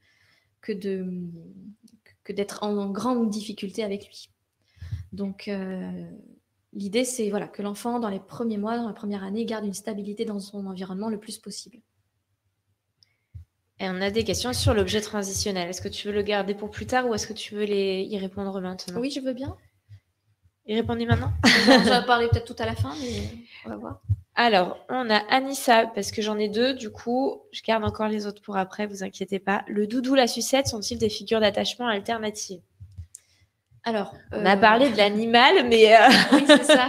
d'être en grande difficulté avec lui. Donc, l'idée, c'est voilà, que l'enfant, dans les premiers mois, dans la première année, garde une stabilité dans son environnement le plus possible. Et on a des questions sur l'objet transitionnel. Est-ce que tu veux le garder pour plus tard ou est-ce que tu veux y répondre maintenant? Oui, je veux bien. Y répondre maintenant? On va parler peut-être tout à la fin, mais on va voir. Alors, on a Anissa, parce que j'en ai 2, du coup, je garde encore les autres pour après, vous inquiétez pas. Le doudou, la sucette sont-ils des figures d'attachement alternatives? Alors, on a parlé de l'animal, mais... Oui, c'est ça.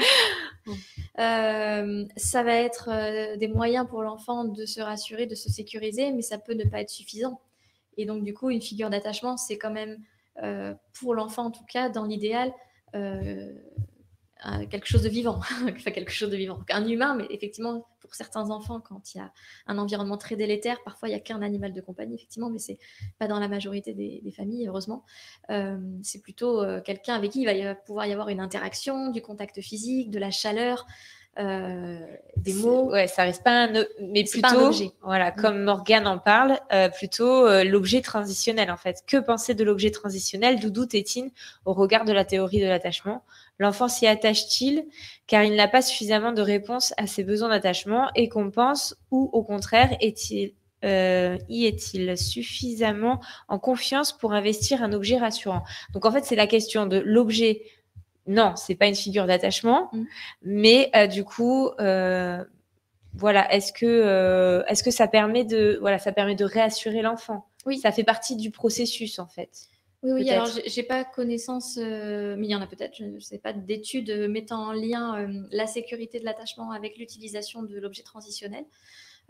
Ça va être des moyens pour l'enfant de se rassurer, de se sécuriser, mais ça peut ne pas être suffisant. Et donc, du coup, une figure d'attachement, c'est quand même, pour l'enfant en tout cas, dans l'idéal, quelque chose de vivant. Enfin, quelque chose de vivant. Un humain, mais effectivement, pour certains enfants, quand il y a un environnement très délétère, parfois, il n'y a qu'un animal de compagnie, effectivement, mais ce n'est pas dans la majorité des familles, heureusement. C'est plutôt quelqu'un avec qui il va pouvoir y avoir une interaction, du contact physique, de la chaleur, des mots. Ouais, ça reste pas mais c'est plutôt pas un objet. Voilà, comme Morgane en parle, plutôt l'objet transitionnel en fait. Que penser de l'objet transitionnel, Doudou, Tétine, au regard de la théorie de l'attachement? L'enfant s'y attache-t-il car il n'a pas suffisamment de réponses à ses besoins d'attachement et compense, ou au contraire y est-il suffisamment en confiance pour investir un objet rassurant? Donc en fait, c'est la question de l'objet. Non, c'est pas une figure d'attachement, mais du coup, voilà, est-ce que ça permet de réassurer l'enfant? Oui, ça fait partie du processus en fait. Oui, alors j'ai pas connaissance, mais il y en a peut-être, je ne sais pas, d'études mettant en lien la sécurité de l'attachement avec l'utilisation de l'objet transitionnel.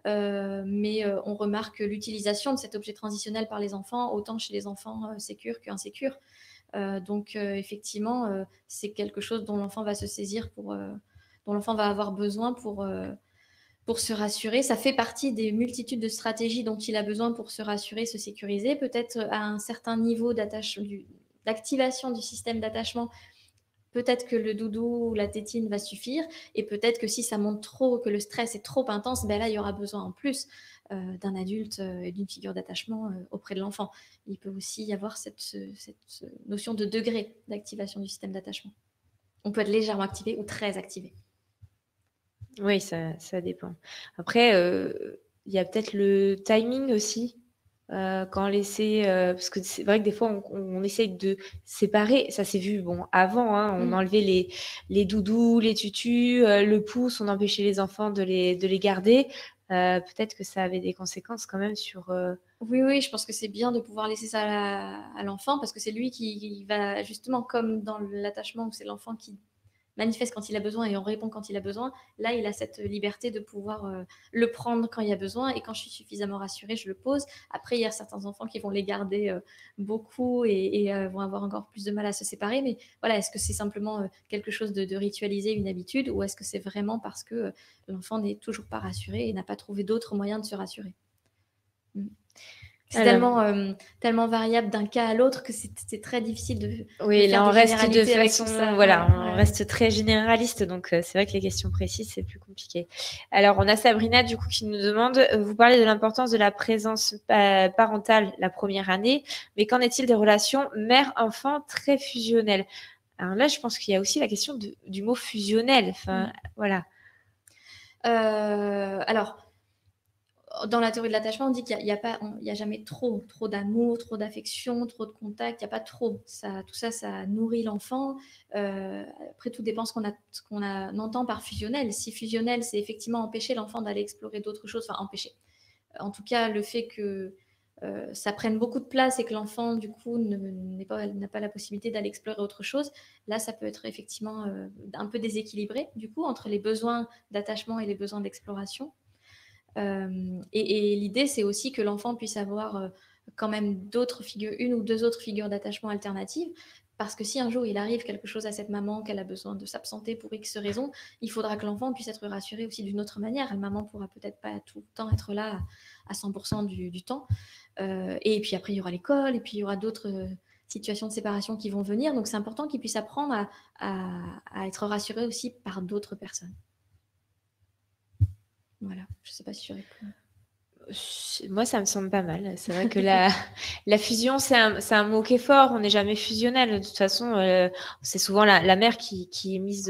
Mais on remarque l'utilisation de cet objet transitionnel par les enfants, autant chez les enfants sécures qu'insécures. Donc, effectivement, c'est quelque chose dont l'enfant va se saisir, dont l'enfant va avoir besoin pour se rassurer. Ça fait partie des multitudes de stratégies dont il a besoin pour se rassurer, se sécuriser. Peut-être à un certain niveau d'activation du système d'attachement, peut-être que le doudou ou la tétine va suffire, et peut-être que si ça monte trop, que le stress est trop intense, ben là, il y aura besoin en plus d'un adulte et d'une figure d'attachement auprès de l'enfant. Il peut aussi y avoir cette notion de degré d'activation du système d'attachement. On peut être légèrement activé ou très activé. Oui, ça dépend. Après, il y a peut-être le timing aussi. Quand laisser, parce que c'est vrai que des fois on essaye de séparer, ça s'est vu avant, hein, on enlevait les doudous, les tutus, le pouce, on empêchait les enfants de les garder. Peut-être que ça avait des conséquences quand même sur... Oui, je pense que c'est bien de pouvoir laisser ça à l'enfant, parce que c'est lui qui va, justement, comme dans l'attachement où c'est l'enfant qui manifeste quand il a besoin et on répond quand il a besoin. Là, il a cette liberté de pouvoir le prendre quand il y a besoin, et quand je suis suffisamment rassurée, je le pose. Après, il y a certains enfants qui vont les garder beaucoup et vont avoir encore plus de mal à se séparer. Mais voilà, est-ce que c'est simplement quelque chose de ritualiser, une habitude, ou est-ce que c'est vraiment parce que l'enfant n'est toujours pas rassuré et n'a pas trouvé d'autres moyens de se rassurer? C'est tellement variable d'un cas à l'autre que c'est très difficile de Oui, là, on reste de façon... on reste très généraliste. Donc, c'est vrai que les questions précises, c'est plus compliqué. Alors, on a Sabrina, du coup, qui nous demande, vous parlez de l'importance de la présence parentale la première année, mais qu'en est-il des relations mère-enfant très fusionnelles? Alors là, je pense qu'il y a aussi la question du mot fusionnel. Enfin, voilà. Alors, dans la théorie de l'attachement, on dit qu'il n'y a jamais trop d'amour, trop d'affection, trop de contact. Il n'y a pas trop. Tout ça, ça nourrit l'enfant. Après, tout dépend ce qu'on entend par fusionnel. Si fusionnel, c'est effectivement empêcher l'enfant d'aller explorer d'autres choses. Enfin, empêcher. En tout cas, le fait que ça prenne beaucoup de place et que l'enfant, du coup, n'a pas la possibilité d'aller explorer autre chose, là, ça peut être effectivement un peu déséquilibré, du coup, entre les besoins d'attachement et les besoins d'exploration. Et l'idée, c'est aussi que l'enfant puisse avoir quand même une ou deux autres figures d'attachement alternatives, parce que si un jour il arrive quelque chose à cette maman, qu'elle a besoin de s'absenter pour X raisons, il faudra que l'enfant puisse être rassuré aussi d'une autre manière. La maman pourra peut-être pas tout le temps être là à 100% du temps. Et puis après, il y aura l'école, et puis il y aura d'autres situations de séparation qui vont venir. Donc c'est important qu'il puisse apprendre à être rassuré aussi par d'autres personnes. Voilà, je ne sais pas si je réponds. Moi, ça me semble pas mal. C'est vrai que la fusion, c'est un mot qui est fort. On n'est jamais fusionnel. De toute façon, c'est souvent la mère qui est mise,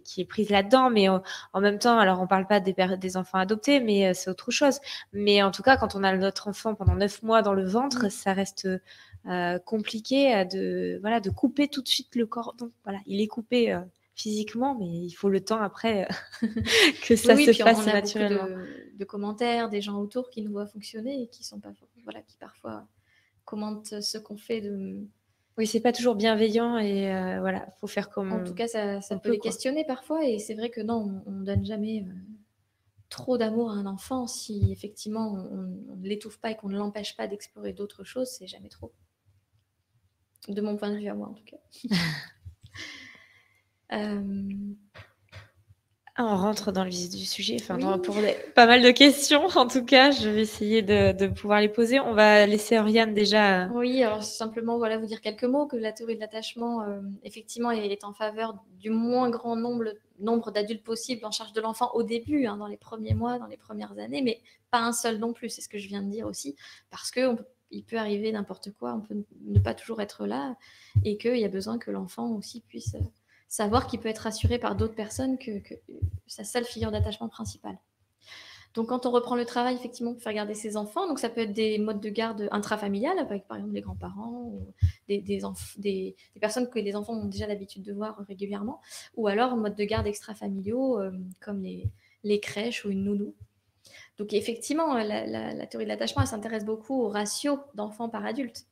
qui est prise là-dedans. Mais en même temps, alors on parle pas des enfants adoptés, mais c'est autre chose. Mais en tout cas, quand on a notre enfant pendant 9 mois dans le ventre, ça reste compliqué de couper tout de suite le cordon. Voilà, il est coupé. Physiquement, mais il faut le temps après que ça se fasse naturellement. Beaucoup de commentaires, des gens autour qui nous voient fonctionner et qui sont pas, qui parfois commentent ce qu'on fait. Oui, c'est pas toujours bienveillant et faut faire comme. En tout cas, ça peut les questionner parfois, et c'est vrai que non, on donne jamais trop d'amour à un enfant si effectivement on ne l'étouffe pas et qu'on ne l'empêche pas d'explorer d'autres choses, c'est jamais trop. De mon point de vue à moi, en tout cas. On rentre dans le vif du sujet, pour pas mal de questions. En tout cas, je vais essayer de pouvoir les poser. On va laisser Oriane déjà. Oui, alors simplement vous dire quelques mots, que la théorie de l'attachement, effectivement, est en faveur du moins grand nombre d'adultes possible en charge de l'enfant au début, dans les premiers mois, dans les premières années, mais pas un seul non plus, c'est ce que je viens de dire aussi, parce qu'il peut arriver n'importe quoi, on peut ne pas toujours être là, et qu'il y a besoin que l'enfant aussi puisse savoir qu'il peut être rassuré par d'autres personnes que sa seule figure d'attachement principale. Donc, quand on reprend le travail, effectivement, pour faire garder ses enfants, donc ça peut être des modes de garde intrafamiliales, avec par exemple les grands-parents ou des personnes que les enfants ont déjà l'habitude de voir régulièrement, ou alors mode de garde extrafamiliaux, comme les crèches ou une nounou. Donc, effectivement, la théorie de l'attachement, elle s'intéresse beaucoup au ratio d'enfants par adulte.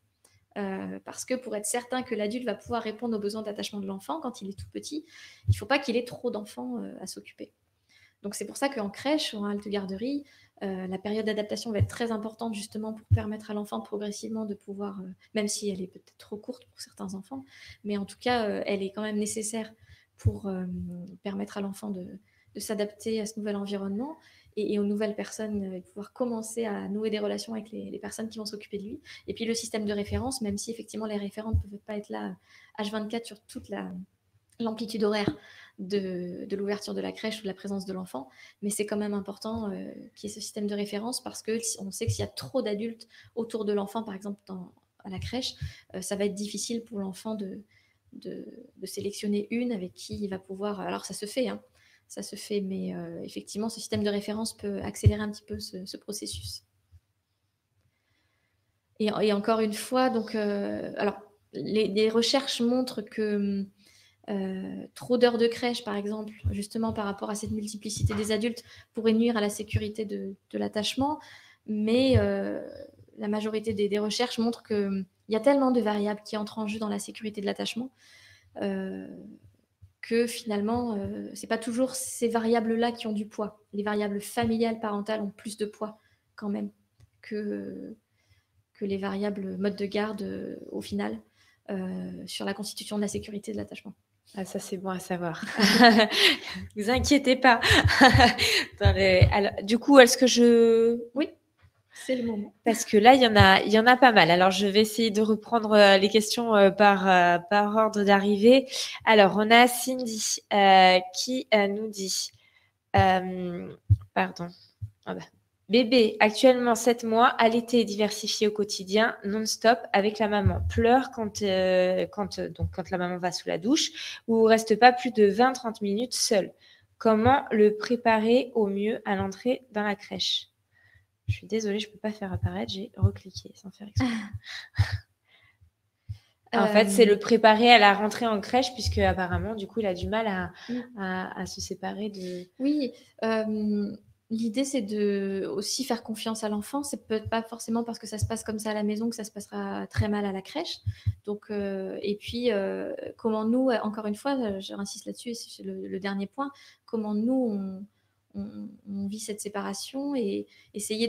Parce que pour être certain que l'adulte va pouvoir répondre aux besoins d'attachement de l'enfant quand il est tout petit, il ne faut pas qu'il ait trop d'enfants à s'occuper. Donc c'est pour ça qu'en crèche ou en halte garderie, la période d'adaptation va être très importante justement pour permettre à l'enfant progressivement de pouvoir, même si elle est peut-être trop courte pour certains enfants, mais en tout cas elle est quand même nécessaire pour permettre à l'enfant de s'adapter à ce nouvel environnement et aux nouvelles personnes, et pouvoir commencer à nouer des relations avec les personnes qui vont s'occuper de lui. Et puis le système de référence, même si effectivement les référents ne peuvent pas être là H24 sur toute l'amplitude horaire de l'ouverture de la crèche ou de la présence de l'enfant, mais c'est quand même important qu'il y ait ce système de référence, parce qu'on sait que s'il y a trop d'adultes autour de l'enfant, par exemple à la crèche, ça va être difficile pour l'enfant de sélectionner une avec qui il va pouvoir... Alors ça se fait, ça se fait, mais effectivement, ce système de référence peut accélérer un petit peu ce processus. Et encore une fois, donc, alors, les recherches montrent que trop d'heures de crèche, par exemple, justement par rapport à cette multiplicité des adultes, pourrait nuire à la sécurité de l'attachement, mais la majorité des recherches montrent qu'il y a tellement de variables qui entrent en jeu dans la sécurité de l'attachement que finalement, ce n'est pas toujours ces variables-là qui ont du poids. Les variables familiales, parentales ont plus de poids quand même que les variables mode de garde au final sur la constitution de la sécurité de l'attachement. Ah, ça, c'est bon à savoir. Vous inquiétez pas. Alors, du coup, est-ce que Oui, c'est le moment. Parce que là, il y en a pas mal. Alors, je vais essayer de reprendre les questions par ordre d'arrivée. Alors, on a Cindy qui nous dit... pardon. Bébé, actuellement 7 mois, allaité et diversifié au quotidien, non-stop avec la maman. Pleure quand la maman va sous la douche ou reste pas plus de 20-30 minutes seul. Comment le préparer au mieux à l'entrée dans la crèche? Je suis désolée, je ne peux pas faire apparaître, j'ai recliqué sans faire exprès. En fait, c'est le préparer à la rentrée en crèche, puisque apparemment, du coup, il a du mal à se séparer de... Oui, l'idée, c'est de aussi faire confiance à l'enfant. C'est peut-être pas forcément parce que ça se passe comme ça à la maison que ça se passera très mal à la crèche. Donc, et puis, comment nous, encore une fois, j'insiste là-dessus, et c'est le dernier point, comment nous, on vit cette séparation et essayer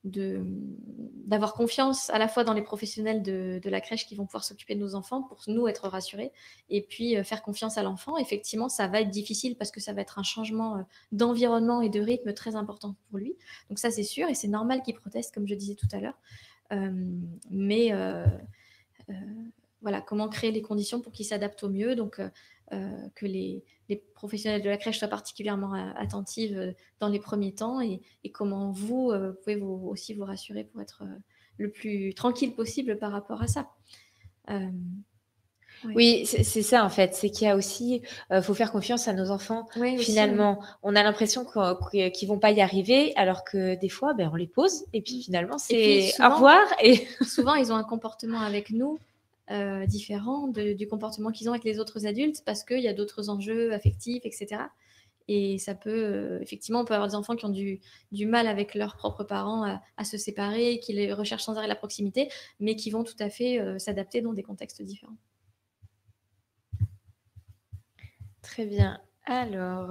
d'avoir confiance à la fois dans les professionnels de la crèche qui vont pouvoir s'occuper de nos enfants pour nous être rassurés et puis faire confiance à l'enfant. Effectivement, ça va être difficile parce que ça va être un changement d'environnement et de rythme très important pour lui. Donc ça, c'est sûr et c'est normal qu'il proteste, comme je disais tout à l'heure. Mais voilà, comment créer les conditions pour qu'il s'adapte au mieux. Donc, que les professionnels de la crèche soient particulièrement attentifs dans les premiers temps et comment vous pouvez aussi vous rassurer pour être le plus tranquille possible par rapport à ça. Oui, c'est ça en fait, c'est qu'il y a aussi, faut faire confiance à nos enfants. Finalement, on a l'impression qu'ils vont pas y arriver, alors que des fois, on les pose et puis finalement, c'est au revoir. Et souvent, ils ont un comportement avec nous différent du comportement qu'ils ont avec les autres adultes parce qu'il y a d'autres enjeux affectifs, etc. Et ça peut, effectivement, on peut avoir des enfants qui ont du mal avec leurs propres parents à se séparer, qui les recherchent sans arrêt la proximité, mais qui vont tout à fait s'adapter dans des contextes différents. Très bien. Alors,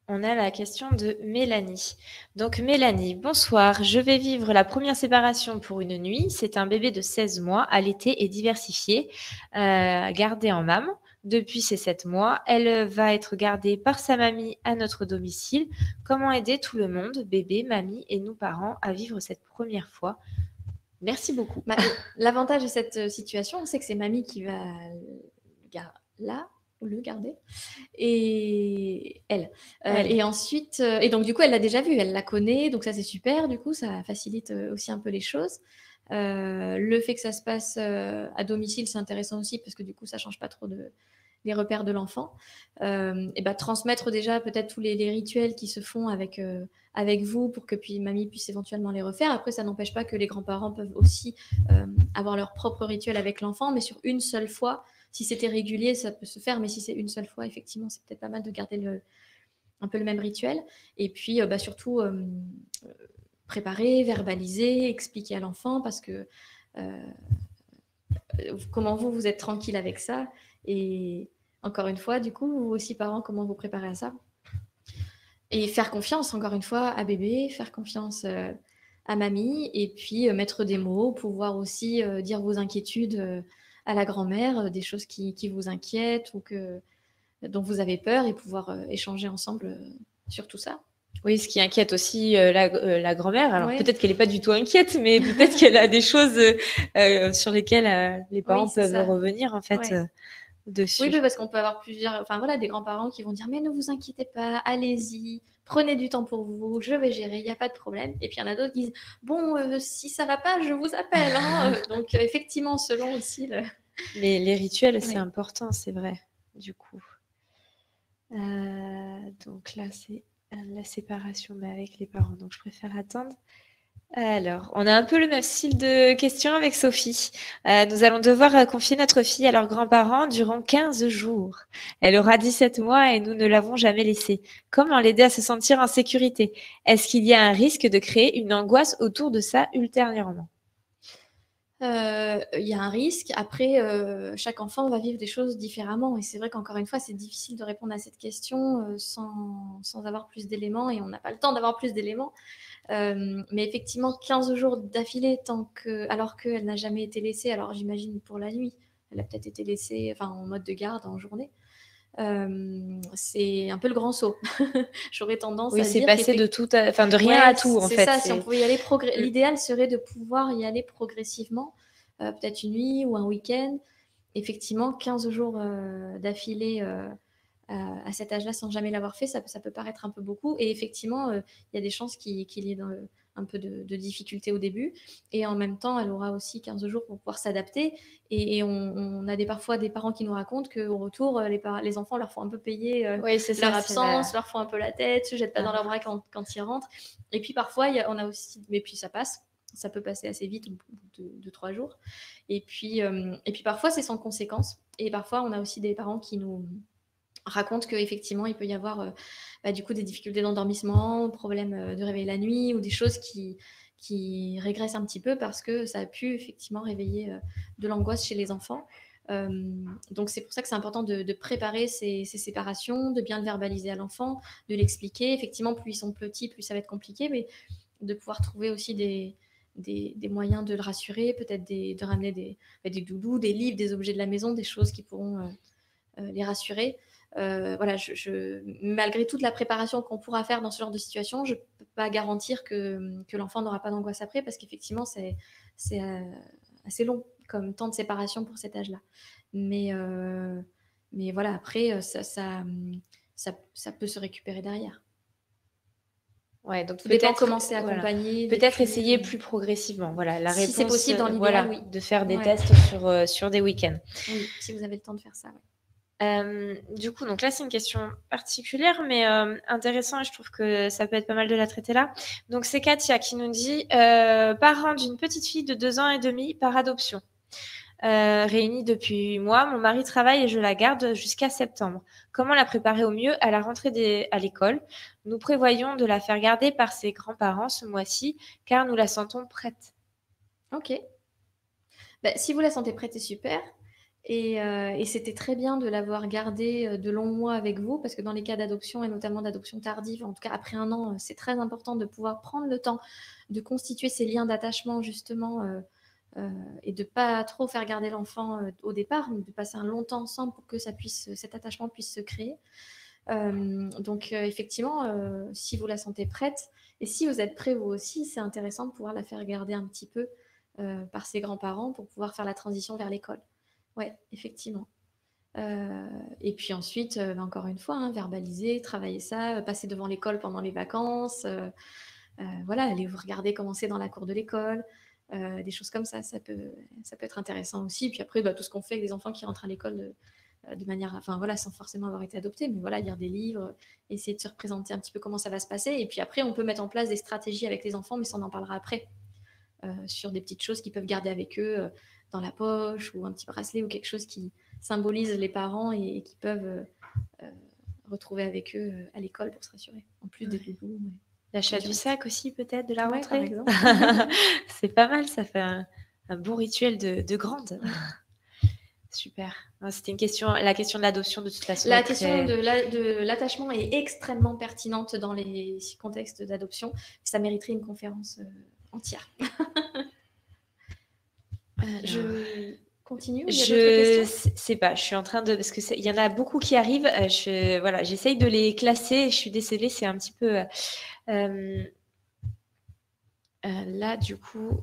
on a la question de Mélanie. Donc, Mélanie, bonsoir. Je vais vivre la première séparation pour une nuit. C'est un bébé de 16 mois, allaité et diversifié, gardé en MAM. Depuis ses 7 mois, elle va être gardée par sa mamie à notre domicile. Comment aider tout le monde, bébé, mamie et nous parents, à vivre cette première fois? Merci beaucoup. L'avantage de cette situation, c'est que c'est mamie qui va le garder et elle. Et ensuite, et donc du coup, elle l'a déjà vu, elle la connaît, donc ça c'est super. Du coup, ça facilite aussi un peu les choses. Le fait que ça se passe à domicile, c'est intéressant aussi parce que du coup, ça change pas trop les repères de l'enfant. Et transmettre déjà peut-être tous les rituels qui se font avec vous pour que puis mamie puisse éventuellement les refaire. Après, ça n'empêche pas que les grands-parents peuvent aussi avoir leur propre rituel avec l'enfant, mais sur une seule fois. Si c'était régulier, ça peut se faire, mais si c'est une seule fois, effectivement, c'est peut-être pas mal de garder un peu le même rituel. Et puis, surtout, préparer, verbaliser, expliquer à l'enfant, parce que comment vous êtes tranquille avec ça. Et encore une fois, du coup, vous aussi, parents, comment vous préparez à ça. Et faire confiance, encore une fois, à bébé, faire confiance à mamie, et puis mettre des mots, pouvoir aussi dire vos inquiétudes à la grand-mère, des choses qui vous inquiètent ou dont vous avez peur et pouvoir échanger ensemble sur tout ça. Oui, ce qui inquiète aussi la grand-mère. Alors peut-être qu'elle n'est pas du tout inquiète, mais peut-être qu'elle a des choses sur lesquelles les parents peuvent revenir en fait dessus. Oui, parce qu'on peut avoir des grands-parents qui vont dire mais ne vous inquiétez pas, allez-y, prenez du temps pour vous, je vais gérer, il n'y a pas de problème. Et puis il y en a d'autres qui disent bon, si ça va pas, je vous appelle. Donc effectivement, selon aussi les rituels, c'est important, c'est vrai. Du coup, donc là, c'est la séparation, mais avec les parents. Donc je préfère attendre. Alors, on a un peu le même style de question avec Sophie. Nous allons devoir confier notre fille à leurs grands-parents durant 15 jours. Elle aura 17 mois et nous ne l'avons jamais laissée. Comment l'aider à se sentir en sécurité? Est-ce qu'il y a un risque de créer une angoisse autour de ça ultérieurement? Il y a un risque. Après, chaque enfant va vivre des choses différemment. Et c'est vrai qu'encore une fois, c'est difficile de répondre à cette question sans avoir plus d'éléments. Et on n'a pas le temps d'avoir plus d'éléments. Mais effectivement, 15 jours d'affilée, alors qu'elle n'a jamais été laissée, alors j'imagine pour la nuit, elle a peut-être été laissée en mode de garde en journée. C'est un peu le grand saut. J'aurais tendance à dire c'est passé de rien à tout en fait. C'est ça, si on pouvait y aller l'idéal serait de pouvoir y aller progressivement, peut-être une nuit ou un week-end. Effectivement, 15 jours d'affilée à cet âge-là sans jamais l'avoir fait, ça peut paraître un peu beaucoup. Et effectivement, il y a des chances qu'il y ait un peu de difficulté au début. Et en même temps, elle aura aussi 15 jours pour pouvoir s'adapter. Et on a parfois des parents qui nous racontent qu'au retour, les enfants leur font un peu payer leur absence, leur font un peu la tête, se jettent pas dans leurs bras quand ils rentrent. Et puis parfois, on a aussi... Mais puis ça passe. Ça peut passer assez vite, au bout de 3 jours. Et puis parfois, c'est sans conséquence. Et parfois, on a aussi des parents qui nous racontent qu'effectivement, il peut y avoir du coup des difficultés d'endormissement, problèmes de réveil la nuit ou des choses qui régressent un petit peu parce que ça a pu effectivement réveiller de l'angoisse chez les enfants. Donc c'est pour ça que c'est important de préparer ces séparations, de bien le verbaliser à l'enfant, de l'expliquer. Effectivement, plus ils sont petits, plus ça va être compliqué, mais de pouvoir trouver aussi des moyens de le rassurer, peut-être de ramener des doudous, des livres, des objets de la maison, des choses qui pourront les rassurer. Voilà, malgré toute la préparation qu'on pourra faire dans ce genre de situation, je ne peux pas garantir que l'enfant n'aura pas d'angoisse après, parce qu'effectivement, c'est assez long comme temps de séparation pour cet âge-là. Mais voilà, après, ça peut se récupérer derrière. Ouais, donc peut-être commencer à accompagner. Peut-être essayer plus progressivement. Voilà, la réponse. Si c'est possible, dans l'idéal, oui. De faire des tests sur des week-ends. Oui, si vous avez le temps de faire ça, oui. Du coup, donc là, c'est une question particulière, mais intéressant, et je trouve que ça peut être pas mal de la traiter là. Donc, c'est Katia qui nous dit parent d'une petite fille de 2 ans et demi par adoption. Réunie depuis 8 mois, mon mari travaille et je la garde jusqu'à septembre. Comment la préparer au mieux à la rentrée à l'école? Nous prévoyons de la faire garder par ses grands-parents ce mois-ci, car nous la sentons prête. Ok. Si vous la sentez prête, c'est super. Et c'était très bien de l'avoir gardée de longs mois avec vous, parce que dans les cas d'adoption, et notamment d'adoption tardive, en tout cas après 1 an, c'est très important de pouvoir prendre le temps de constituer ces liens d'attachement, justement, et de ne pas trop faire garder l'enfant au départ, mais de passer un long temps ensemble pour que cet attachement puisse se créer. Donc effectivement, si vous la sentez prête, et si vous êtes prêt vous aussi, c'est intéressant de pouvoir la faire garder un petit peu par ses grands-parents pour pouvoir faire la transition vers l'école. Ouais, effectivement. Et puis ensuite, encore une fois, verbaliser, travailler ça, passer devant l'école pendant les vacances, voilà, aller vous regarder comment c'est dans la cour de l'école, des choses comme ça peut être intéressant aussi. Puis après, tout ce qu'on fait avec des enfants qui rentrent à l'école de manière, enfin voilà, sans forcément avoir été adoptés, mais voilà, lire des livres, essayer de se représenter un petit peu comment ça va se passer. Et puis après, on peut mettre en place des stratégies avec les enfants, mais ça, on en parlera après, sur des petites choses qu'ils peuvent garder avec eux dans la poche, ou un petit bracelet, ou quelque chose qui symbolise les parents et qui peuvent retrouver avec eux à l'école pour se rassurer, en plus des doudous. L'achat du sac aussi, peut-être, de la rentrée, par exemple. C'est pas mal, ça fait un beau rituel de grande. Super. C'était la question de l'adoption, de toute façon. La question de l'attachement est extrêmement pertinente dans les contextes d'adoption. Ça mériterait une conférence entière. Je continue, ou il y a d'autres questions ? Je sais pas, je suis en train de... Parce qu'il y en a beaucoup qui arrivent. Voilà, j'essaye de les classer. Je suis décédée, c'est un petit peu... là, du coup...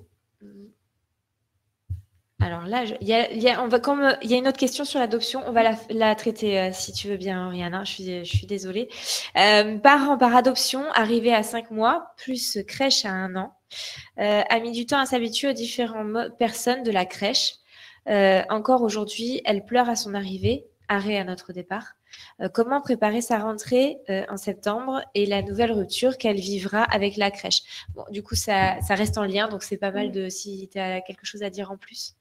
Alors là, il y a une autre question sur l'adoption, on va la traiter si tu veux bien, Oriana. Je suis désolée. Parent par adoption, arrivé à 5 mois, plus crèche à 1 an, a mis du temps à s'habituer aux différentes personnes de la crèche. Encore aujourd'hui, elle pleure à son arrivée, arrêt à notre départ. Comment préparer sa rentrée en septembre et la nouvelle rupture qu'elle vivra avec la crèche? Bon, du coup, ça reste en lien, donc c'est pas mal si tu as quelque chose à dire en plus.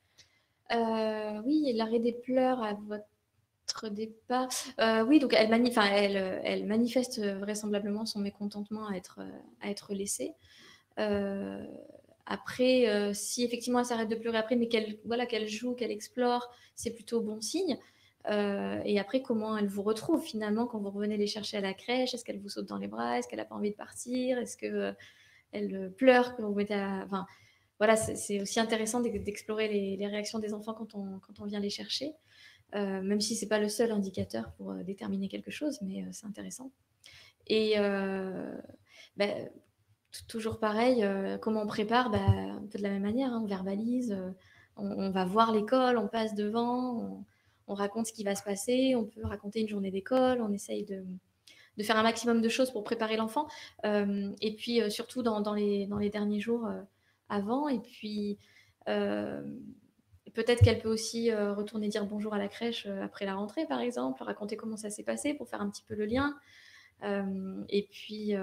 Oui, l'arrêt des pleurs à votre départ. Oui, donc elle manifeste vraisemblablement son mécontentement à être laissée. Après, si effectivement elle s'arrête de pleurer après, mais qu'elle joue, qu'elle explore, c'est plutôt bon signe. Et après, comment elle vous retrouve finalement quand vous revenez les chercher à la crèche? Est-ce qu'elle vous saute dans les bras? Est-ce qu'elle n'a pas envie de partir? Est-ce qu'elle pleure quand vous mettez Enfin, voilà, c'est aussi intéressant d'explorer les réactions des enfants quand on vient les chercher, même si ce n'est pas le seul indicateur pour déterminer quelque chose, mais c'est intéressant. Et toujours pareil, comment on prépare, un peu de la même manière, on verbalise, on va voir l'école, on passe devant, on raconte ce qui va se passer, on peut raconter une journée d'école, on essaye de faire un maximum de choses pour préparer l'enfant. Et puis, surtout dans les derniers jours avant. Et puis, peut-être qu'elle peut aussi retourner dire bonjour à la crèche après la rentrée, par exemple, raconter comment ça s'est passé pour faire un petit peu le lien. Et puis,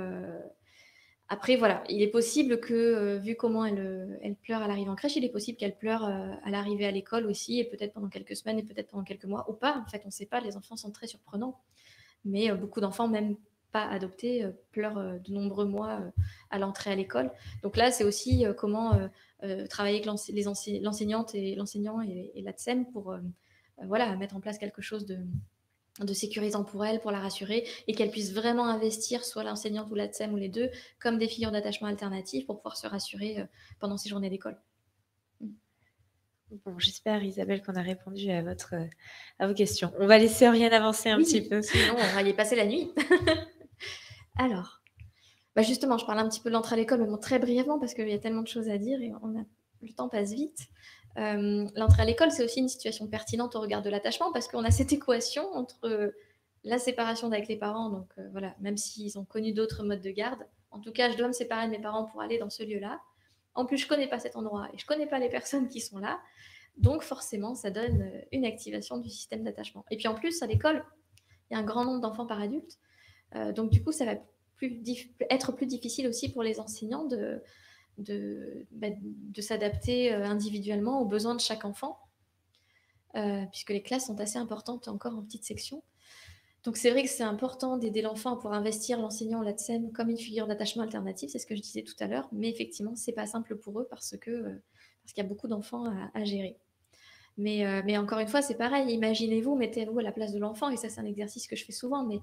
après, voilà, il est possible que, vu comment elle pleure à l'arrivée en crèche, il est possible qu'elle pleure à l'arrivée à l'école aussi, et peut-être pendant quelques semaines, et peut-être pendant quelques mois, ou pas. En fait, on ne sait pas, les enfants sont très surprenants. Mais beaucoup d'enfants, même pas adoptés, pleurent de nombreux mois à l'entrée à l'école. Donc là, c'est aussi comment travailler avec l'enseignante et l'enseignant et l'ATSEM pour voilà, mettre en place quelque chose de sécurisant pour elle, pour la rassurer, et qu'elle puisse vraiment investir, soit l'enseignante ou l'ATSEM ou les deux, comme des figures d'attachement alternatives pour pouvoir se rassurer pendant ses journées d'école. Bon, j'espère, Isabelle, qu'on a répondu à vos questions. On va laisser Oriane avancer un petit peu. Sinon, on va y passer la nuit. Alors, justement, je parle un petit peu de l'entrée à l'école, mais bon, très brièvement, parce qu'il y a tellement de choses à dire et le temps passe vite. L'entrée à l'école, c'est aussi une situation pertinente au regard de l'attachement, parce qu'on a cette équation entre la séparation avec les parents, donc voilà, même s'ils ont connu d'autres modes de garde, en tout cas, je dois me séparer de mes parents pour aller dans ce lieu-là. En plus, je ne connais pas cet endroit et je ne connais pas les personnes qui sont là. Donc, forcément, ça donne une activation du système d'attachement. Et puis, en plus, à l'école, il y a un grand nombre d'enfants par adulte. Donc, du coup, ça va être plus difficile aussi pour les enseignants de s'adapter individuellement aux besoins de chaque enfant, puisque les classes sont assez importantes encore en petite section. Donc, c'est vrai que c'est important d'aider l'enfant à pouvoir investir l'enseignant, l'ATSEM, comme une figure d'attachement alternative, c'est ce que je disais tout à l'heure, mais effectivement, ce n'est pas simple pour eux parce qu'il y a beaucoup d'enfants à gérer. Mais encore une fois, c'est pareil, imaginez-vous, mettez-vous à la place de l'enfant, et ça, c'est un exercice que je fais souvent, mais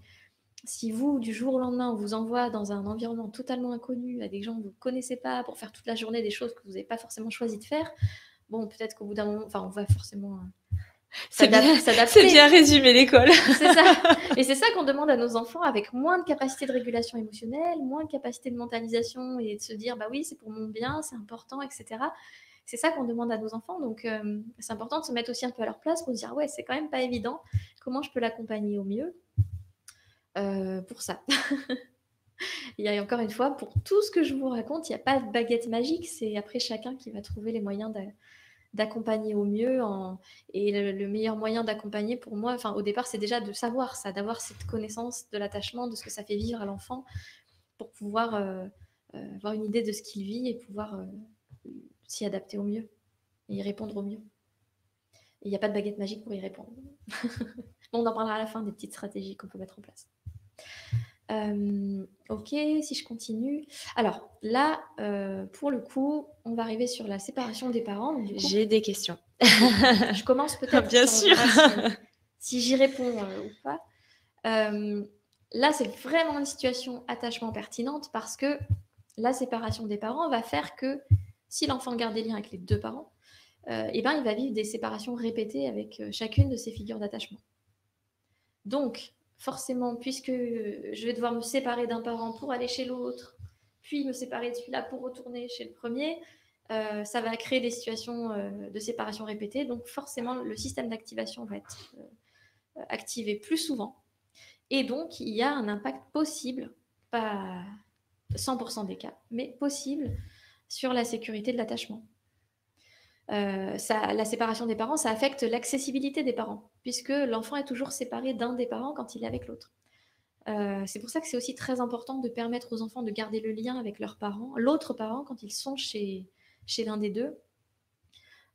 si vous, du jour au lendemain, on vous envoie dans un environnement totalement inconnu, à des gens que vous ne connaissez pas, pour faire toute la journée des choses que vous n'avez pas forcément choisi de faire, bon, peut-être qu'au bout d'un moment, on va forcément s'adapter. C'est bien résumé l'école. C'est ça. Et c'est ça qu'on demande à nos enfants, avec moins de capacité de régulation émotionnelle, moins de capacité de mentalisation, et de se dire, oui, c'est pour mon bien, c'est important, etc. C'est ça qu'on demande à nos enfants. Donc, c'est important de se mettre aussi un peu à leur place pour se dire, ouais, c'est quand même pas évident. Comment je peux l'accompagner au mieux pour ça. Il y a encore une fois, pour tout ce que je vous raconte, il n'y a pas de baguette magique. C'est après chacun qui va trouver les moyens d'accompagner au mieux. Et le meilleur moyen d'accompagner pour moi, au départ, c'est déjà de savoir ça, d'avoir cette connaissance de l'attachement, de ce que ça fait vivre à l'enfant, pour pouvoir avoir une idée de ce qu'il vit et pouvoir s'y adapter au mieux et y répondre au mieux. Et il n'y a pas de baguette magique pour y répondre. Bon, on en parlera à la fin des petites stratégies qu'on peut mettre en place. Ok, si je continue. Alors là, pour le coup, on va arriver sur la séparation des parents. J'ai des questions. Je commence peut-être. Bien sûr. Si j'y réponds ou pas. Là, c'est vraiment une situation attachement pertinente parce que la séparation des parents va faire que si l'enfant garde des liens avec les deux parents, il va vivre des séparations répétées avec chacune de ses figures d'attachement. Donc, forcément, puisque je vais devoir me séparer d'un parent pour aller chez l'autre, puis me séparer de celui-là pour retourner chez le premier, ça va créer des situations de séparation répétées. Donc, forcément, le système d'activation va être activé plus souvent. Et donc, il y a un impact possible, pas 100% des cas, mais possible sur la sécurité de l'attachement. La séparation des parents, ça affecte l'accessibilité des parents, puisque l'enfant est toujours séparé d'un des parents quand il est avec l'autre. C'est pour ça que c'est aussi très important de permettre aux enfants de garder le lien avec leurs parents, l'autre parent, quand ils sont chez l'un des deux,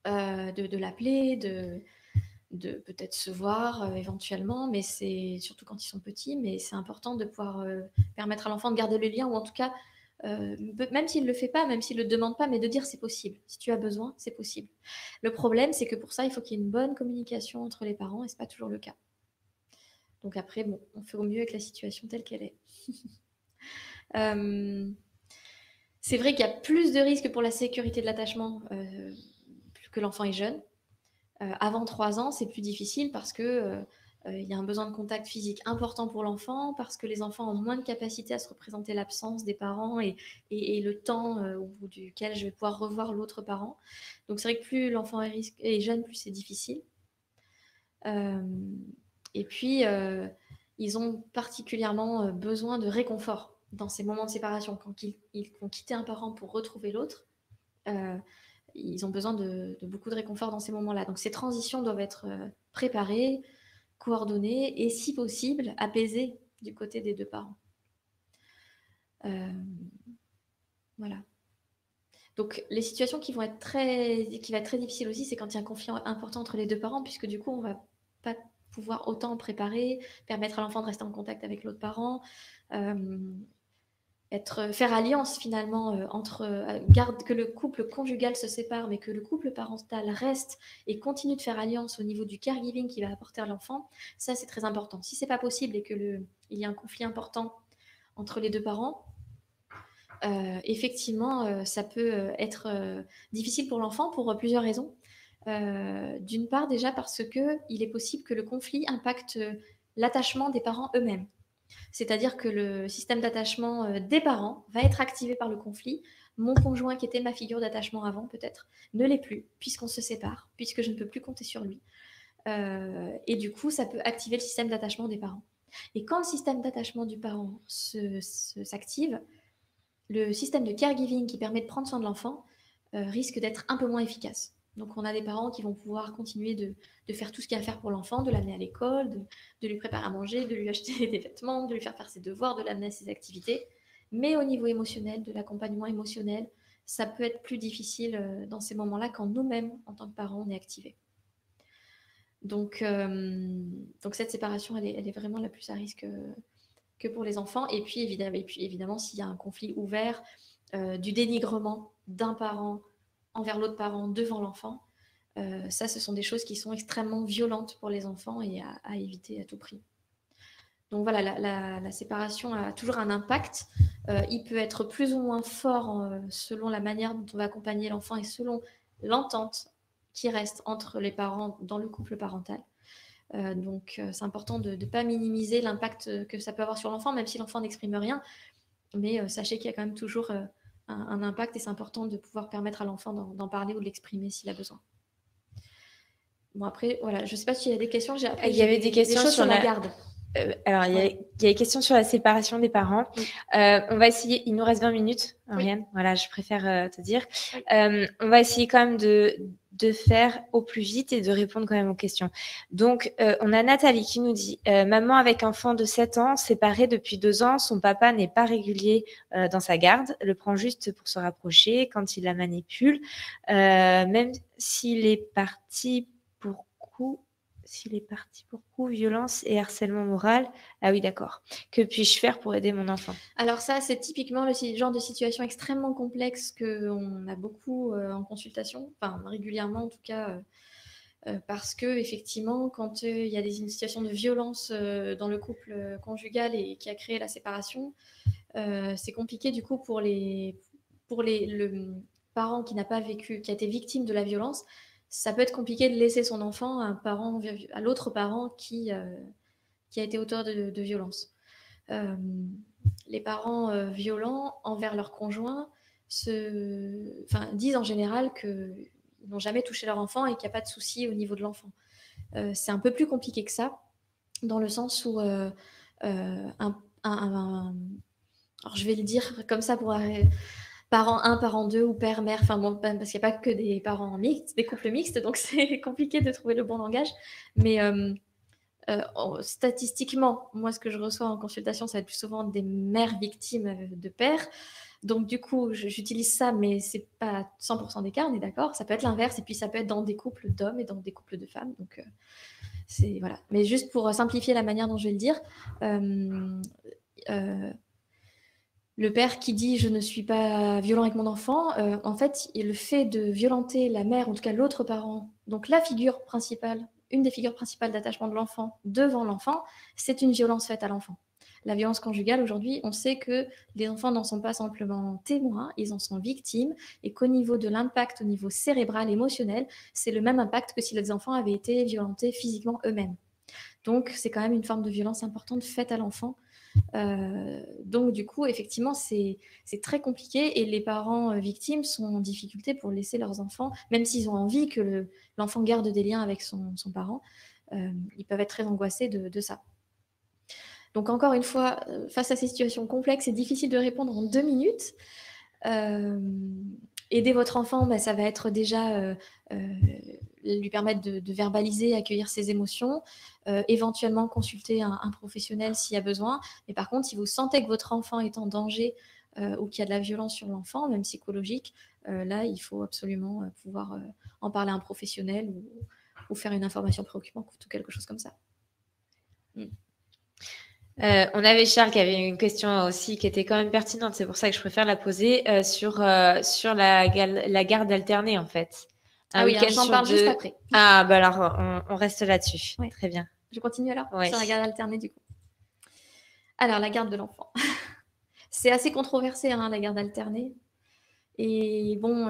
de l'appeler, de peut-être se voir éventuellement, mais c'est surtout quand ils sont petits, mais c'est important de pouvoir permettre à l'enfant de garder le lien, ou en tout cas, même s'il ne le fait pas, même s'il ne le demande pas, mais de dire c'est possible. Si tu as besoin, c'est possible. Le problème, c'est que pour ça, il faut qu'il y ait une bonne communication entre les parents, et ce n'est pas toujours le cas. Donc après, bon, on fait au mieux avec la situation telle qu'elle est. C'est vrai qu'il y a plus de risques pour la sécurité de l'attachement que l'enfant est jeune. Avant 3 ans, c'est plus difficile parce que il y a un besoin de contact physique important pour l'enfant, parce que les enfants ont moins de capacité à se représenter l'absence des parents et le temps au bout duquel je vais pouvoir revoir l'autre parent. Donc c'est vrai que plus l'enfant est jeune, plus c'est difficile. Et puis, ils ont particulièrement besoin de réconfort dans ces moments de séparation. Quand ils vont quitter un parent pour retrouver l'autre, ils ont besoin de beaucoup de réconfort dans ces moments-là. Donc, ces transitions doivent être préparées, coordonnées et, si possible, apaisées du côté des deux parents. Voilà. Donc, les situations qui va être très difficiles aussi, c'est quand il y a un conflit important entre les deux parents, puisque du coup, on ne va pas pouvoir autant préparer, permettre à l'enfant de rester en contact avec l'autre parent, faire alliance finalement garde que le couple conjugal se sépare, mais que le couple parental reste et continue de faire alliance au niveau du caregiving qu'il va apporter à l'enfant. Ça, c'est très important. Si ce n'est pas possible et qu'il y a un conflit important entre les deux parents, effectivement, ça peut être difficile pour l'enfant pour plusieurs raisons. D'une part, déjà parce qu'il est possible que le conflit impacte l'attachement des parents eux-mêmes. C'est-à-dire que le système d'attachement des parents va être activé par le conflit. Mon conjoint, qui était ma figure d'attachement avant, peut-être, ne l'est plus, puisqu'on se sépare, puisque je ne peux plus compter sur lui. Et du coup, ça peut activer le système d'attachement des parents. Et quand le système d'attachement du parent s'active, le système de caregiving qui permet de prendre soin de l'enfant risque d'être un peu moins efficace. Donc, on a des parents qui vont pouvoir continuer de faire tout ce qu'il y a à faire pour l'enfant, de l'amener à l'école, de lui préparer à manger, de lui acheter des vêtements, de lui faire ses devoirs, de l'amener à ses activités. Mais au niveau émotionnel, de l'accompagnement émotionnel, ça peut être plus difficile dans ces moments-là quand nous-mêmes, en tant que parents, on est activés. Donc cette séparation, elle est vraiment la plus à risque que pour les enfants. Et puis évidemment, s'il y a un conflit ouvert, du dénigrement d'un parent envers l'autre parent devant l'enfant, ça, ce sont des choses qui sont extrêmement violentes pour les enfants et à éviter à tout prix. Donc voilà, la séparation a toujours un impact. Il peut être plus ou moins fort selon la manière dont on va accompagner l'enfant et selon l'entente qui reste entre les parents dans le couple parental. Donc, c'est important de ne pas minimiser l'impact que ça peut avoir sur l'enfant, même si l'enfant n'exprime rien. Mais sachez qu'il y a quand même toujours un impact et c'est important de pouvoir permettre à l'enfant d'en parler ou de l'exprimer s'il a besoin. Bon, après, voilà, je ne sais pas s'il y a des questions. Il y avait des questions choses sur la garde. Alors, il y a des questions sur la séparation des parents. Oui. On va essayer, il nous reste 20 minutes, Oriane. Oui. Voilà, je préfère te dire. Oui. On va essayer quand même de faire au plus vite et de répondre quand même aux questions. Donc, on a Nathalie qui nous dit « Maman avec enfant de 7 ans, séparée depuis 2 ans, son papa n'est pas régulier dans sa garde, le prend juste pour se rapprocher quand il la manipule, même s'il est parti pour coup... S'il est parti pour coup, violence et harcèlement moral. Ah oui, d'accord. Que puis-je faire pour aider mon enfant ? Alors ça, c'est typiquement le genre de situation extrêmement complexe qu'on a beaucoup en consultation, enfin régulièrement en tout cas, parce que effectivement, quand il y a une situation de violence dans le couple conjugal et qui a créé la séparation, c'est compliqué du coup pour le parent qui n'a pas vécu, qui a été victime de la violence. Ça peut être compliqué de laisser son enfant à l'autre parent qui a été auteur de violence. Les parents violents envers leur conjoint disent en général qu'ils n'ont jamais touché leur enfant et qu'il n'y a pas de souci au niveau de l'enfant. C'est un peu plus compliqué que ça, dans le sens où alors je vais le dire comme ça pour... parent 1, parent 2 ou père, mère, enfin bon, parce qu'il n'y a pas que des parents mixtes, des couples mixtes, donc c'est compliqué de trouver le bon langage. Mais statistiquement, moi, ce que je reçois en consultation, ça va être plus souvent des mères victimes de pères. Donc du coup, j'utilise ça, mais c'est pas 100% des cas, on est d'accord. Ça peut être l'inverse, et puis ça peut être dans des couples d'hommes et dans des couples de femmes. Donc c'est voilà. Mais juste pour simplifier la manière dont je vais le dire. Le père qui dit « je ne suis pas violent avec mon enfant », en fait, le fait de violenter la mère, en tout cas l'autre parent, donc la figure principale, une des figures principales d'attachement de l'enfant devant l'enfant, c'est une violence faite à l'enfant. La violence conjugale, aujourd'hui, on sait que les enfants n'en sont pas simplement témoins, ils en sont victimes, et qu'au niveau de l'impact, au niveau cérébral, émotionnel, c'est le même impact que si les enfants avaient été violentés physiquement eux-mêmes. Donc, c'est quand même une forme de violence importante faite à l'enfant. Donc du coup effectivement c'est très compliqué et les parents victimes sont en difficulté pour laisser leurs enfants, même s'ils ont envie que l'enfant garde des liens avec son parent, ils peuvent être très angoissés de ça. Donc encore une fois, face à ces situations complexes, c'est difficile de répondre en 2 minutes. Aider votre enfant, ça va être déjà lui permettre de verbaliser, accueillir ses émotions, éventuellement consulter un professionnel s'il y a besoin. Mais par contre, si vous sentez que votre enfant est en danger ou qu'il y a de la violence sur l'enfant, même psychologique, là, il faut absolument pouvoir en parler à un professionnel ou faire une information préoccupante ou quelque chose comme ça. On avait Charles qui avait une question aussi qui était quand même pertinente, c'est pour ça que je préfère la poser sur la garde alternée en fait. Oui, j'en parle juste après. Ah, bah alors on reste là-dessus. Ouais. Très bien. Je continue alors ouais. Sur la garde alternée du coup. Alors, la garde de l'enfant. C'est assez controversé, la garde alternée. Et bon,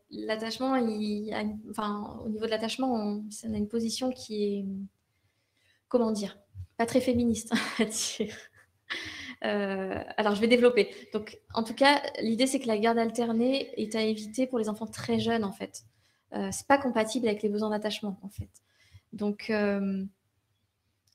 l'attachement, au niveau de l'attachement, on a une position qui est, comment dire, pas très féministe, on va dire. Alors, je vais développer. Donc, en tout cas, l'idée, c'est que la garde alternée est à éviter pour les enfants très jeunes, en fait. C'est pas compatible avec les besoins d'attachement, en fait. Donc,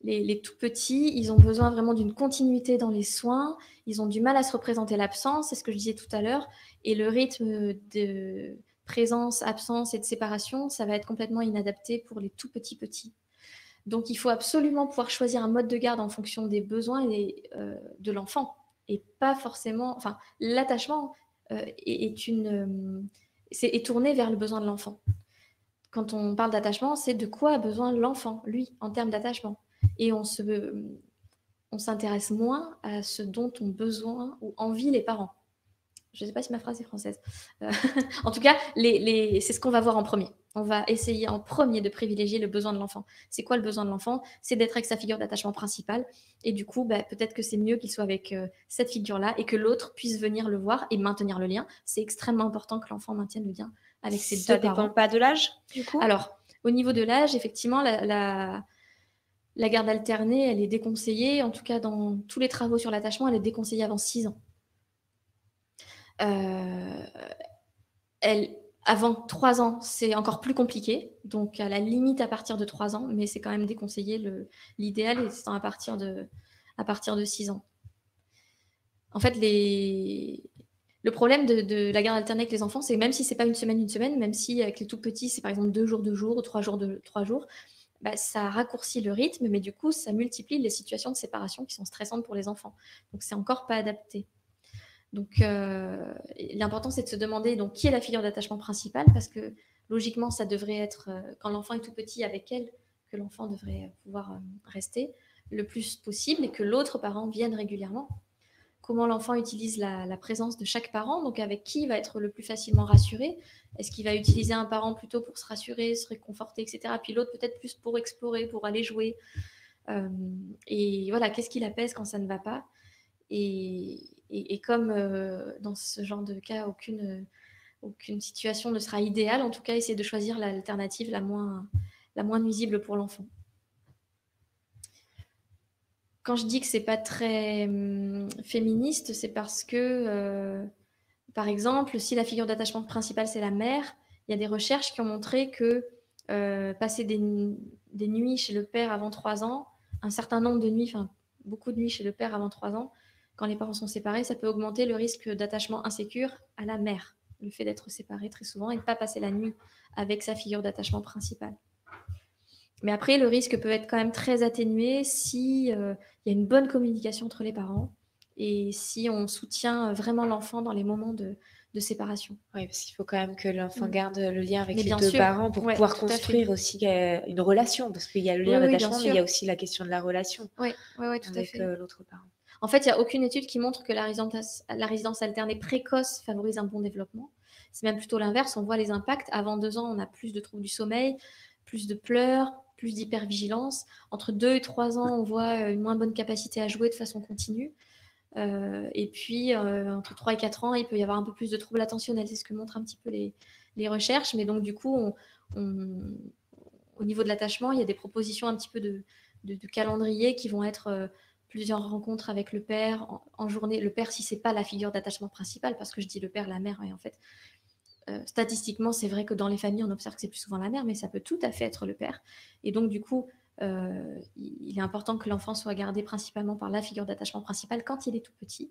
les tout petits, ils ont besoin vraiment d'une continuité dans les soins. Ils ont du mal à se représenter l'absence, c'est ce que je disais tout à l'heure. Et le rythme de présence, absence et de séparation, ça va être complètement inadapté pour les tout petits. Donc, il faut absolument pouvoir choisir un mode de garde en fonction des besoins de l'enfant. Et pas forcément... Enfin, l'attachement est tourné vers le besoin de l'enfant. Quand on parle d'attachement, c'est de quoi a besoin l'enfant, lui, en termes d'attachement. Et on s'intéresse moins à ce dont ont besoin ou envie les parents. Je ne sais pas si ma phrase est française. En tout cas, c'est ce qu'on va voir en premier. On va essayer en premier de privilégier le besoin de l'enfant. C'est quoi le besoin de l'enfant? C'est d'être avec sa figure d'attachement principale. Et du coup, peut-être que c'est mieux qu'il soit avec cette figure-là et que l'autre puisse venir le voir et maintenir le lien. C'est extrêmement important que l'enfant maintienne le lien avec ses deux parents. Ça dépend pas de l'âge, du coup? Alors, au niveau de l'âge, effectivement, la garde alternée, elle est déconseillée. En tout cas, dans tous les travaux sur l'attachement, elle est déconseillée avant 6 ans. Avant 3 ans, c'est encore plus compliqué. Donc, à la limite, à partir de 3 ans, mais c'est quand même déconseillé. L'idéal, c'est à partir de 6 ans. En fait, le problème de la garde alternée avec les enfants, c'est même si c'est pas une semaine, même si avec les tout petits, c'est par exemple 2 jours, 2 jours, ou 3 jours, 3 jours, ça raccourcit le rythme, mais du coup, ça multiplie les situations de séparation qui sont stressantes pour les enfants. Donc, c'est encore pas adapté. Donc, l'important, c'est de se demander donc, qui est la figure d'attachement principale, parce que logiquement, ça devrait être, quand l'enfant est tout petit avec elle, que l'enfant devrait pouvoir rester le plus possible et que l'autre parent vienne régulièrement. Comment l'enfant utilise la présence de chaque parent, donc avec qui il va être le plus facilement rassuré. Est-ce qu'il va utiliser un parent plutôt pour se rassurer, se réconforter, etc. Puis l'autre peut-être plus pour explorer, pour aller jouer. Et voilà, qu'est-ce qui l'apaise quand ça ne va pas? Et comme dans ce genre de cas, aucune situation ne sera idéale, en tout cas, essayer de choisir l'alternative la moins nuisible pour l'enfant. Quand je dis que c'est pas très féministe, c'est parce que, par exemple, si la figure d'attachement principale, c'est la mère, il y a des recherches qui ont montré que passer des nuits chez le père avant 3 ans, un certain nombre de nuits, enfin beaucoup de nuits chez le père avant 3 ans, quand les parents sont séparés, ça peut augmenter le risque d'attachement insécure à la mère. Le fait d'être séparé très souvent et de ne pas passer la nuit avec sa figure d'attachement principale. Mais après, le risque peut être quand même très atténué si y a une bonne communication entre les parents et si on soutient vraiment l'enfant dans les moments de séparation. Oui, parce qu'il faut quand même que l'enfant garde le lien avec les 2 sûr, parents pour pouvoir construire aussi une relation, parce qu'il y a le lien d'attachement, mais il y a aussi la question de la relation tout avec l'autre parent. En fait, il n'y a aucune étude qui montre que la résidence alternée précoce favorise un bon développement. C'est même plutôt l'inverse. On voit les impacts. Avant 2 ans, on a plus de troubles du sommeil, plus de pleurs, plus d'hypervigilance. Entre 2 et 3 ans, on voit une moins bonne capacité à jouer de façon continue. Et puis, entre 3 et 4 ans, il peut y avoir un peu plus de troubles attentionnels. C'est ce que montrent un petit peu les recherches. Mais donc, du coup, au niveau de l'attachement, il y a des propositions un petit peu de calendrier qui vont être plusieurs rencontres avec le père en journée. Le père, si ce n'est pas la figure d'attachement principale, parce que je dis le père, la mère, et en fait, statistiquement, c'est vrai que dans les familles, on observe que c'est plus souvent la mère, mais ça peut tout à fait être le père. Et donc, du coup, il est important que l'enfant soit gardé principalement par la figure d'attachement principale quand il est tout petit,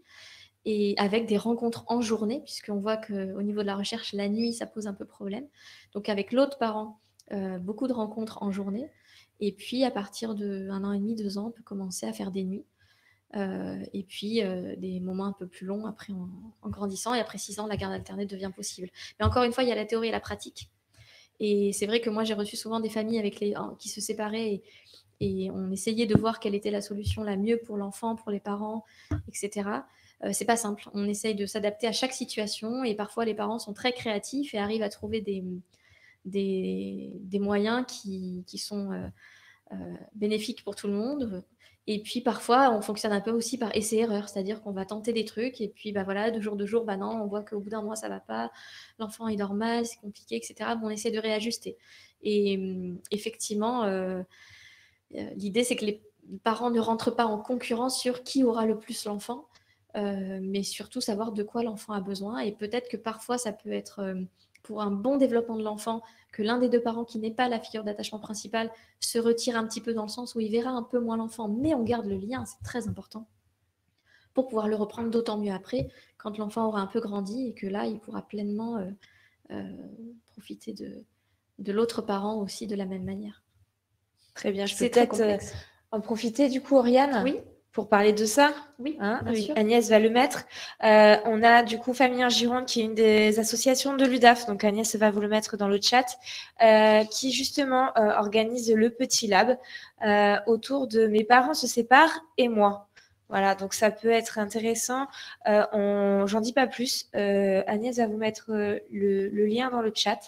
et avec des rencontres en journée, puisqu'on voit qu'au niveau de la recherche, la nuit, ça pose un peu problème. Donc avec l'autre parent, beaucoup de rencontres en journée. Et puis à partir d'1 an et demi, 2 ans, on peut commencer à faire des nuits. Et puis des moments un peu plus longs après en grandissant. Et après 6 ans, la garde alternée devient possible. Mais encore une fois, il y a la théorie et la pratique. Et c'est vrai que moi, j'ai reçu souvent des familles qui se séparaient et on essayait de voir quelle était la solution la mieux pour l'enfant, pour les parents, etc. C'est pas simple. On essaye de s'adapter à chaque situation et parfois les parents sont très créatifs et arrivent à trouver des moyens qui sont bénéfiques pour tout le monde. Et puis parfois, on fonctionne un peu aussi par essai-erreur, c'est-à-dire qu'on va tenter des trucs et puis voilà, de jour, non, on voit qu'au bout d'un mois, ça va pas, l'enfant il dort mal, c'est compliqué, etc. Bon, on essaie de réajuster. Et effectivement, l'idée c'est que les parents ne rentrent pas en concurrence sur qui aura le plus l'enfant, mais surtout savoir de quoi l'enfant a besoin. Et peut-être que parfois, ça peut être pour un bon développement de l'enfant, que l'un des deux parents qui n'est pas la figure d'attachement principale se retire un petit peu dans le sens où il verra un peu moins l'enfant, mais on garde le lien, c'est très important, pour pouvoir le reprendre d'autant mieux après, quand l'enfant aura un peu grandi et que là, il pourra pleinement profiter de l'autre parent aussi de la même manière. Très bien, je peux peut-être en profiter du coup, Oriane, oui, pour parler de ça. Oui, oui, Agnès va le mettre. On a du coup Famille en Gironde, qui est une des associations de l'UDAF, donc Agnès va vous le mettre dans le chat, qui justement organise le Petit Lab autour de Mes parents se séparent et moi. Voilà, donc ça peut être intéressant. J'en dis pas plus. Agnès va vous mettre le lien dans le chat.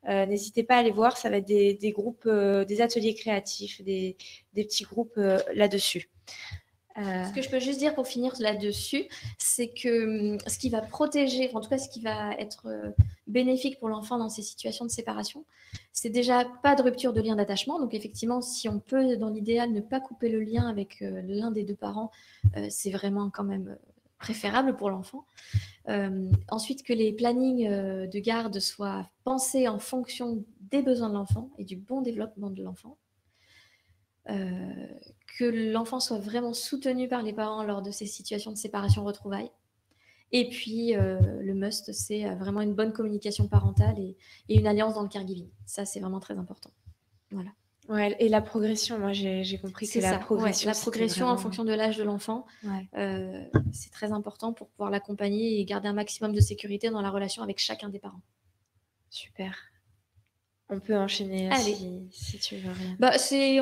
N'hésitez pas à aller voir, ça va être des groupes, des ateliers créatifs, des petits groupes là-dessus. Ce que je peux juste dire pour finir là-dessus, c'est que ce qui va protéger, en tout cas ce qui va être bénéfique pour l'enfant dans ces situations de séparation, c'est déjà pas de rupture de lien d'attachement. Donc effectivement, si on peut, dans l'idéal, ne pas couper le lien avec l'un des deux parents, c'est vraiment quand même préférable pour l'enfant. Ensuite, que les plannings de garde soient pensés en fonction des besoins de l'enfant et du bon développement de l'enfant. Que l'enfant soit vraiment soutenu par les parents lors de ces situations de séparation-retrouvailles. Et puis, le must, c'est vraiment une bonne communication parentale et une alliance dans le caregiving. Ça, c'est vraiment très important. Voilà. Ouais, et la progression, moi, j'ai compris que la progression, la progression vraiment... en fonction de l'âge de l'enfant, c'est très important pour pouvoir l'accompagner et garder un maximum de sécurité dans la relation avec chacun des parents. Super. On peut enchaîner si tu veux rien. Bah,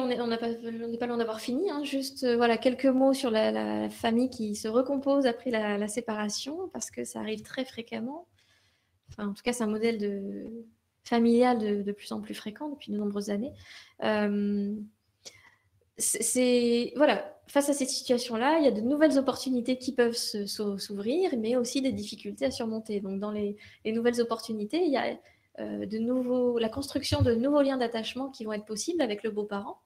on n'est pas loin d'avoir fini. Hein. Juste voilà, quelques mots sur la famille qui se recompose après la séparation, parce que ça arrive très fréquemment. Enfin, en tout cas, c'est un modèle familial de plus en plus fréquent depuis de nombreuses années. Voilà, face à cette situation-là, il y a de nouvelles opportunités qui peuvent s'ouvrir, mais aussi des difficultés à surmonter. Donc, dans les nouvelles opportunités, il y a la construction de nouveaux liens d'attachement qui vont être possibles avec le beau-parent.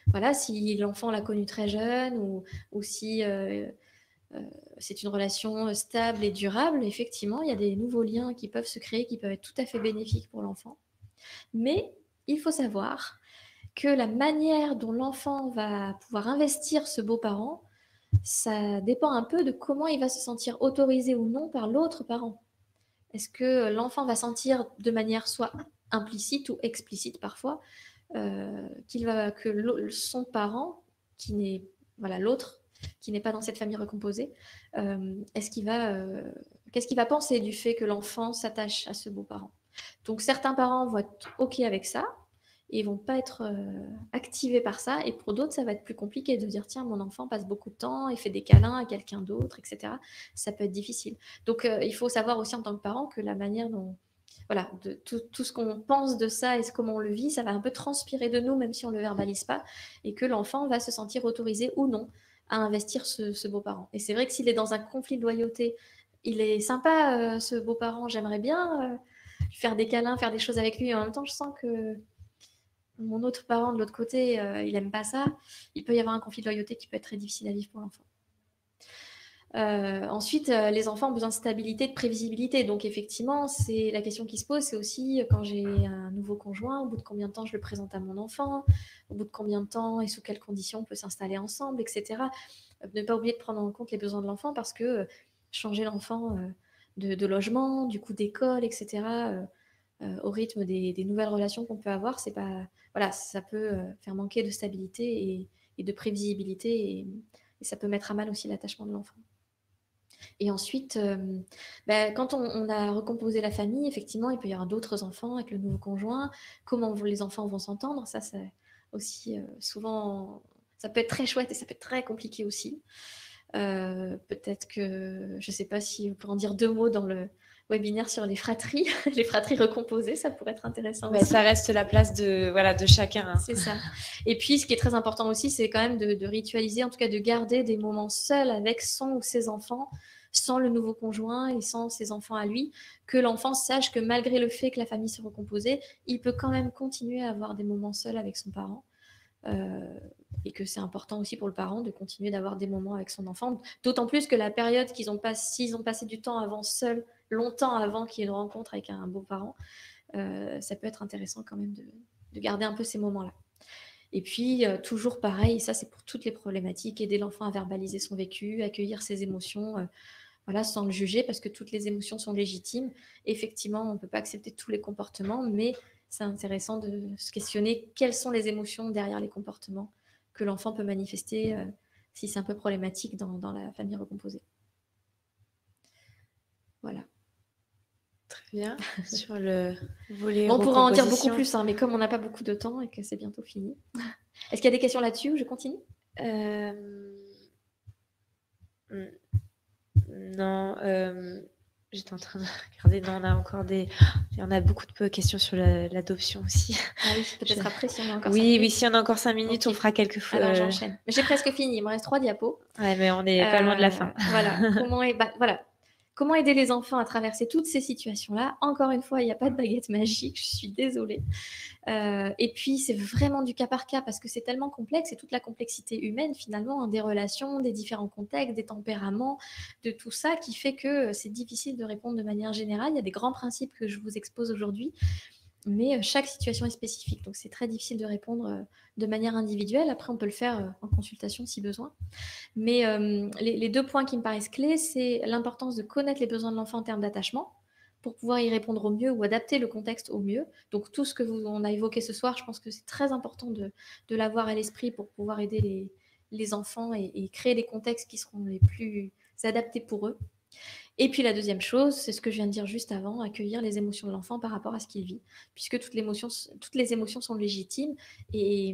Voilà, si l'enfant l'a connu très jeune ou si c'est une relation stable et durable, effectivement, il y a des nouveaux liens qui peuvent se créer, qui peuvent être tout à fait bénéfiques pour l'enfant. Mais il faut savoir que la manière dont l'enfant va pouvoir investir ce beau-parent, ça dépend un peu de comment il va se sentir autorisé ou non par l'autre parent. Est-ce que l'enfant va sentir de manière soit implicite ou explicite parfois que son parent, qui n'est l'autre, qui n'est pas dans cette famille recomposée, qu'est-ce qu'il va penser du fait que l'enfant s'attache à ce beau-parent? Donc certains parents vont être OK avec ça et ils vont pas être activés par ça, et pour d'autres ça va être plus compliqué de dire tiens, mon enfant passe beaucoup de temps et fait des câlins à quelqu'un d'autre, etc. Ça peut être difficile. Donc il faut savoir aussi en tant que parent que la manière dont de tout ce qu'on pense de ça et comment on le vit, ça va un peu transpirer de nous, même si on ne le verbalise pas, et que l'enfant va se sentir autorisé ou non à investir ce beau-parent. Et c'est vrai que s'il est dans un conflit de loyauté, il est sympa, ce beau-parent, j'aimerais bien faire des câlins, faire des choses avec lui, et en même temps, je sens que mon autre parent de l'autre côté, il n'aime pas ça. Il peut y avoir un conflit de loyauté qui peut être très difficile à vivre pour l'enfant. Ensuite, les enfants ont besoin de stabilité, de prévisibilité. Donc, effectivement, c'est la question qui se pose, c'est aussi quand j'ai un nouveau conjoint, au bout de combien de temps je le présente à mon enfant, au bout de combien de temps et sous quelles conditions on peut s'installer ensemble, etc. Ne pas oublier de prendre en compte les besoins de l'enfant parce que changer l'enfant de logement, du coup d'école, etc., au rythme des nouvelles relations qu'on peut avoir, c'est pas, voilà, ça peut faire manquer de stabilité et de prévisibilité et ça peut mettre à mal aussi l'attachement de l'enfant. Et ensuite, quand on a recomposé la famille, effectivement, il peut y avoir d'autres enfants avec le nouveau conjoint. Comment les enfants vont s'entendre, ça, c'est aussi souvent, ça peut être très chouette et ça peut être très compliqué aussi. Peut-être que, je ne sais pas si vous pourrez en dire 2 mots dans le webinaire sur les fratries, les fratries recomposées, ça pourrait être intéressant aussi. Ça reste la place de chacun. Hein. C'est ça. Et puis, ce qui est très important aussi, c'est quand même de ritualiser, en tout cas de garder des moments seuls avec son ou ses enfants, sans le nouveau conjoint et sans ses enfants à lui, que l'enfant sache que malgré le fait que la famille se recomposée, il peut quand même continuer à avoir des moments seuls avec son parent. Et que c'est important aussi pour le parent de continuer d'avoir des moments avec son enfant, d'autant plus que la période s'ils ont passé du temps avant seuls, longtemps avant qu'il y ait une rencontre avec un beau-parent, ça peut être intéressant quand même de garder un peu ces moments-là. Et puis, toujours pareil, ça c'est pour toutes les problématiques, aider l'enfant à verbaliser son vécu, accueillir ses émotions, voilà, sans le juger, parce que toutes les émotions sont légitimes. Effectivement, on ne peut pas accepter tous les comportements, mais c'est intéressant de se questionner quelles sont les émotions derrière les comportements que l'enfant peut manifester si c'est un peu problématique dans la famille recomposée. Voilà. Très bien. Sur le volet on pourra en dire beaucoup plus, hein, mais comme on n'a pas beaucoup de temps et que c'est bientôt fini. Est-ce qu'il y a des questions là-dessus ou je continue? Non. J'étais en train de regarder. Non, on a encore il y en a beaucoup de questions sur l'adoption aussi. Ah oui, peut-être après si on a encore 5 minutes. Oui, si on a encore 5 minutes, on fera quelques fois. Alors j'enchaîne. J'ai presque fini, il me reste 3 diapos. Ouais, mais on n'est pas loin de la fin. Voilà. Comment aider les enfants à traverser toutes ces situations-là? Encore une fois, il n'y a pas de baguette magique, je suis désolée. Et puis, c'est vraiment du cas par cas parce que c'est tellement complexe et toute la complexité humaine, finalement, hein, des relations, des différents contextes, des tempéraments, de tout ça qui fait que c'est difficile de répondre de manière générale. Il y a des grands principes que je vous expose aujourd'hui, mais chaque situation est spécifique. Donc, c'est très difficile de répondre de manière individuelle. Après, on peut le faire en consultation si besoin. Mais les 2 points qui me paraissent clés, c'est l'importance de connaître les besoins de l'enfant en termes d'attachement pour pouvoir y répondre au mieux ou adapter le contexte au mieux. Donc, tout ce on a évoqué ce soir, je pense que c'est très important de l'avoir à l'esprit pour pouvoir aider les enfants et créer les contextes qui seront les plus adaptés pour eux. Et puis la deuxième chose, c'est ce que je viens de dire juste avant, accueillir les émotions de l'enfant par rapport à ce qu'il vit, puisque toutes les émotions sont légitimes et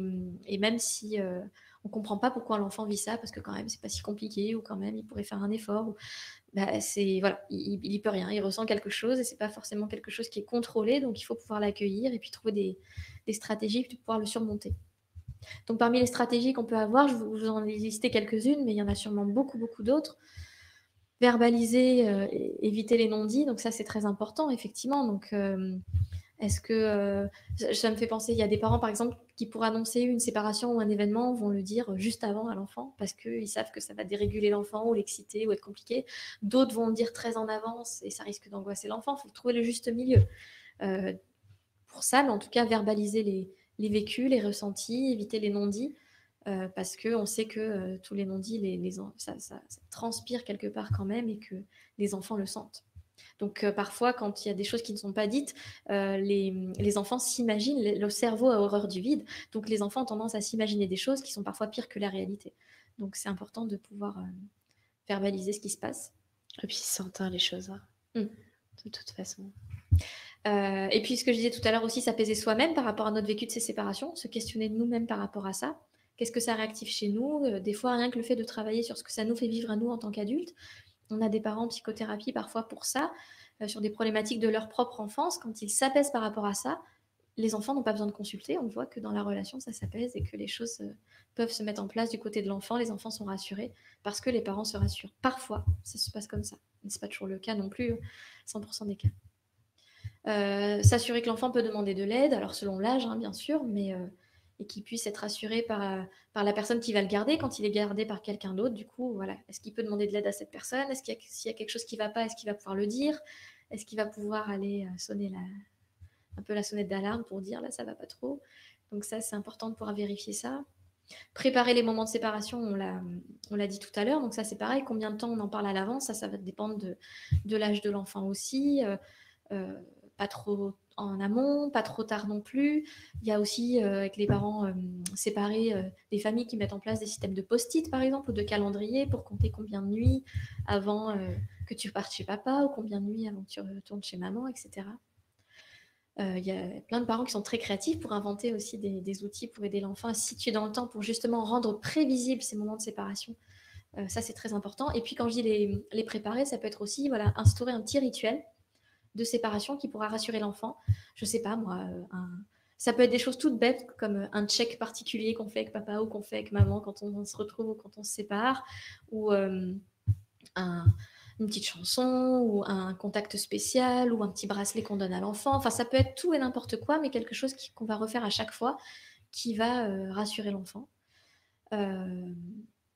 même si on ne comprend pas pourquoi l'enfant vit ça, parce que quand même c'est pas si compliqué ou quand même il pourrait faire un effort, voilà, il n'y peut rien, il ressent quelque chose et c'est pas forcément quelque chose qui est contrôlé, donc il faut pouvoir l'accueillir et puis trouver des stratégies pour pouvoir le surmonter. Donc parmi les stratégies qu'on peut avoir, je vous en ai listé quelques-unes, mais il y en a sûrement beaucoup d'autres. Verbaliser, éviter les non-dits, donc ça c'est très important effectivement. Donc est-ce que ça me fait penser, il y a des parents par exemple qui pour annoncer une séparation ou un événement vont le dire juste avant à l'enfant parce qu'ils savent que ça va déréguler l'enfant ou l'exciter ou être compliqué. D'autres vont le dire très en avance et ça risque d'angoisser l'enfant. Il faut trouver le juste milieu pour ça, mais en tout cas verbaliser les vécus, les ressentis, éviter les non-dits. Parce qu'on sait que tous les non-dits, ça transpire quelque part quand même et que les enfants le sentent. Donc parfois, quand il y a des choses qui ne sont pas dites, les enfants s'imaginent, le cerveau a horreur du vide, donc les enfants ont tendance à s'imaginer des choses qui sont parfois pires que la réalité. Donc c'est important de pouvoir verbaliser ce qui se passe. Et puis sentir les choses, hein. De toute façon. Et puis ce que je disais tout à l'heure aussi, s'apaiser soi-même par rapport à notre vécu de ces séparations, se questionner nous-mêmes par rapport à ça. Qu'est-ce que ça réactive chez nous? Des fois, rien que le fait de travailler sur ce que ça nous fait vivre à nous en tant qu'adultes. On a des parents en psychothérapie parfois pour ça, sur des problématiques de leur propre enfance. Quand ils s'apaisent par rapport à ça, les enfants n'ont pas besoin de consulter. On voit que dans la relation, ça s'apaise et que les choses peuvent se mettre en place du côté de l'enfant. Les enfants sont rassurés parce que les parents se rassurent. Parfois, ça se passe comme ça. Mais ce n'est pas toujours le cas non plus, 100% des cas. S'assurer que l'enfant peut demander de l'aide, alors selon l'âge, hein, bien sûr, mais et qu'il puisse être assuré par la personne qui va le garder quand il est gardé par quelqu'un d'autre. Du coup, voilà, est-ce qu'il peut demander de l'aide à cette personne? S'il y a quelque chose qui ne va pas, est-ce qu'il va pouvoir le dire? Est-ce qu'il va pouvoir aller sonner un peu la sonnette d'alarme pour dire là, ça ne va pas trop? Donc ça, c'est important de pouvoir vérifier ça. Préparer les moments de séparation, on l'a dit tout à l'heure. Donc ça, c'est pareil. Combien de temps on en parle à l'avance? Ça va dépendre de l'âge de l'enfant aussi. Pas trop en amont, pas trop tard non plus. Il y a aussi, avec les parents séparés, des familles qui mettent en place des systèmes de post-it, par exemple, ou de calendrier pour compter combien de nuits avant que tu partes chez papa ou combien de nuits avant que tu retournes chez maman, etc. Il y a plein de parents qui sont très créatifs pour inventer aussi des outils pour aider l'enfant à se situer dans le temps, pour justement rendre prévisibles ces moments de séparation. Ça, c'est très important. Et puis, quand je dis les préparer, ça peut être aussi instaurer un petit rituel de séparation qui pourra rassurer l'enfant. Je ne sais pas, moi, ça peut être des choses toutes bêtes, comme un check particulier qu'on fait avec papa ou qu'on fait avec maman quand on se retrouve ou quand on se sépare, ou une petite chanson ou un contact spécial ou un petit bracelet qu'on donne à l'enfant. Enfin, ça peut être tout et n'importe quoi, mais quelque chose qu'on va refaire à chaque fois qui va rassurer l'enfant.